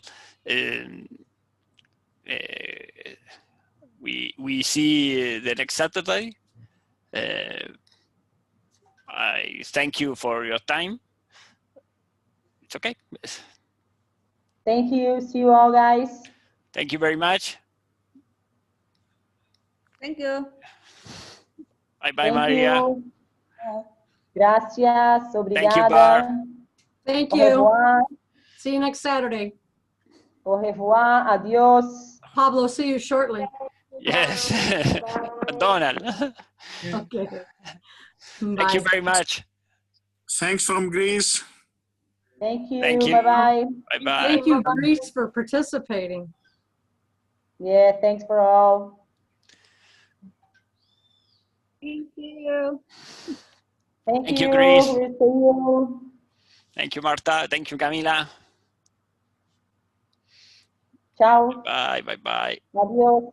We see the next Saturday. I thank you for your time. It's okay. Thank you. See you all, guys. Thank you very much. Thank you. Bye, Maria. You. Gracias. Obrigada. Thank you, Bar. Thank Au you. revoir. See you next Saturday. Au revoir. Adios. Pablo, see you shortly. Yes. Donald. Okay. Thank you very much. Thanks from Greece. Thank you. Thank you. Bye-bye. Bye-bye. Thank you, Greece, for participating. Yeah, thanks for all. Thank you. Thank you, Greece. We'll see you. Thank you, Marta. Thank you, Camila. Ciao. Bye, bye, bye. Adios.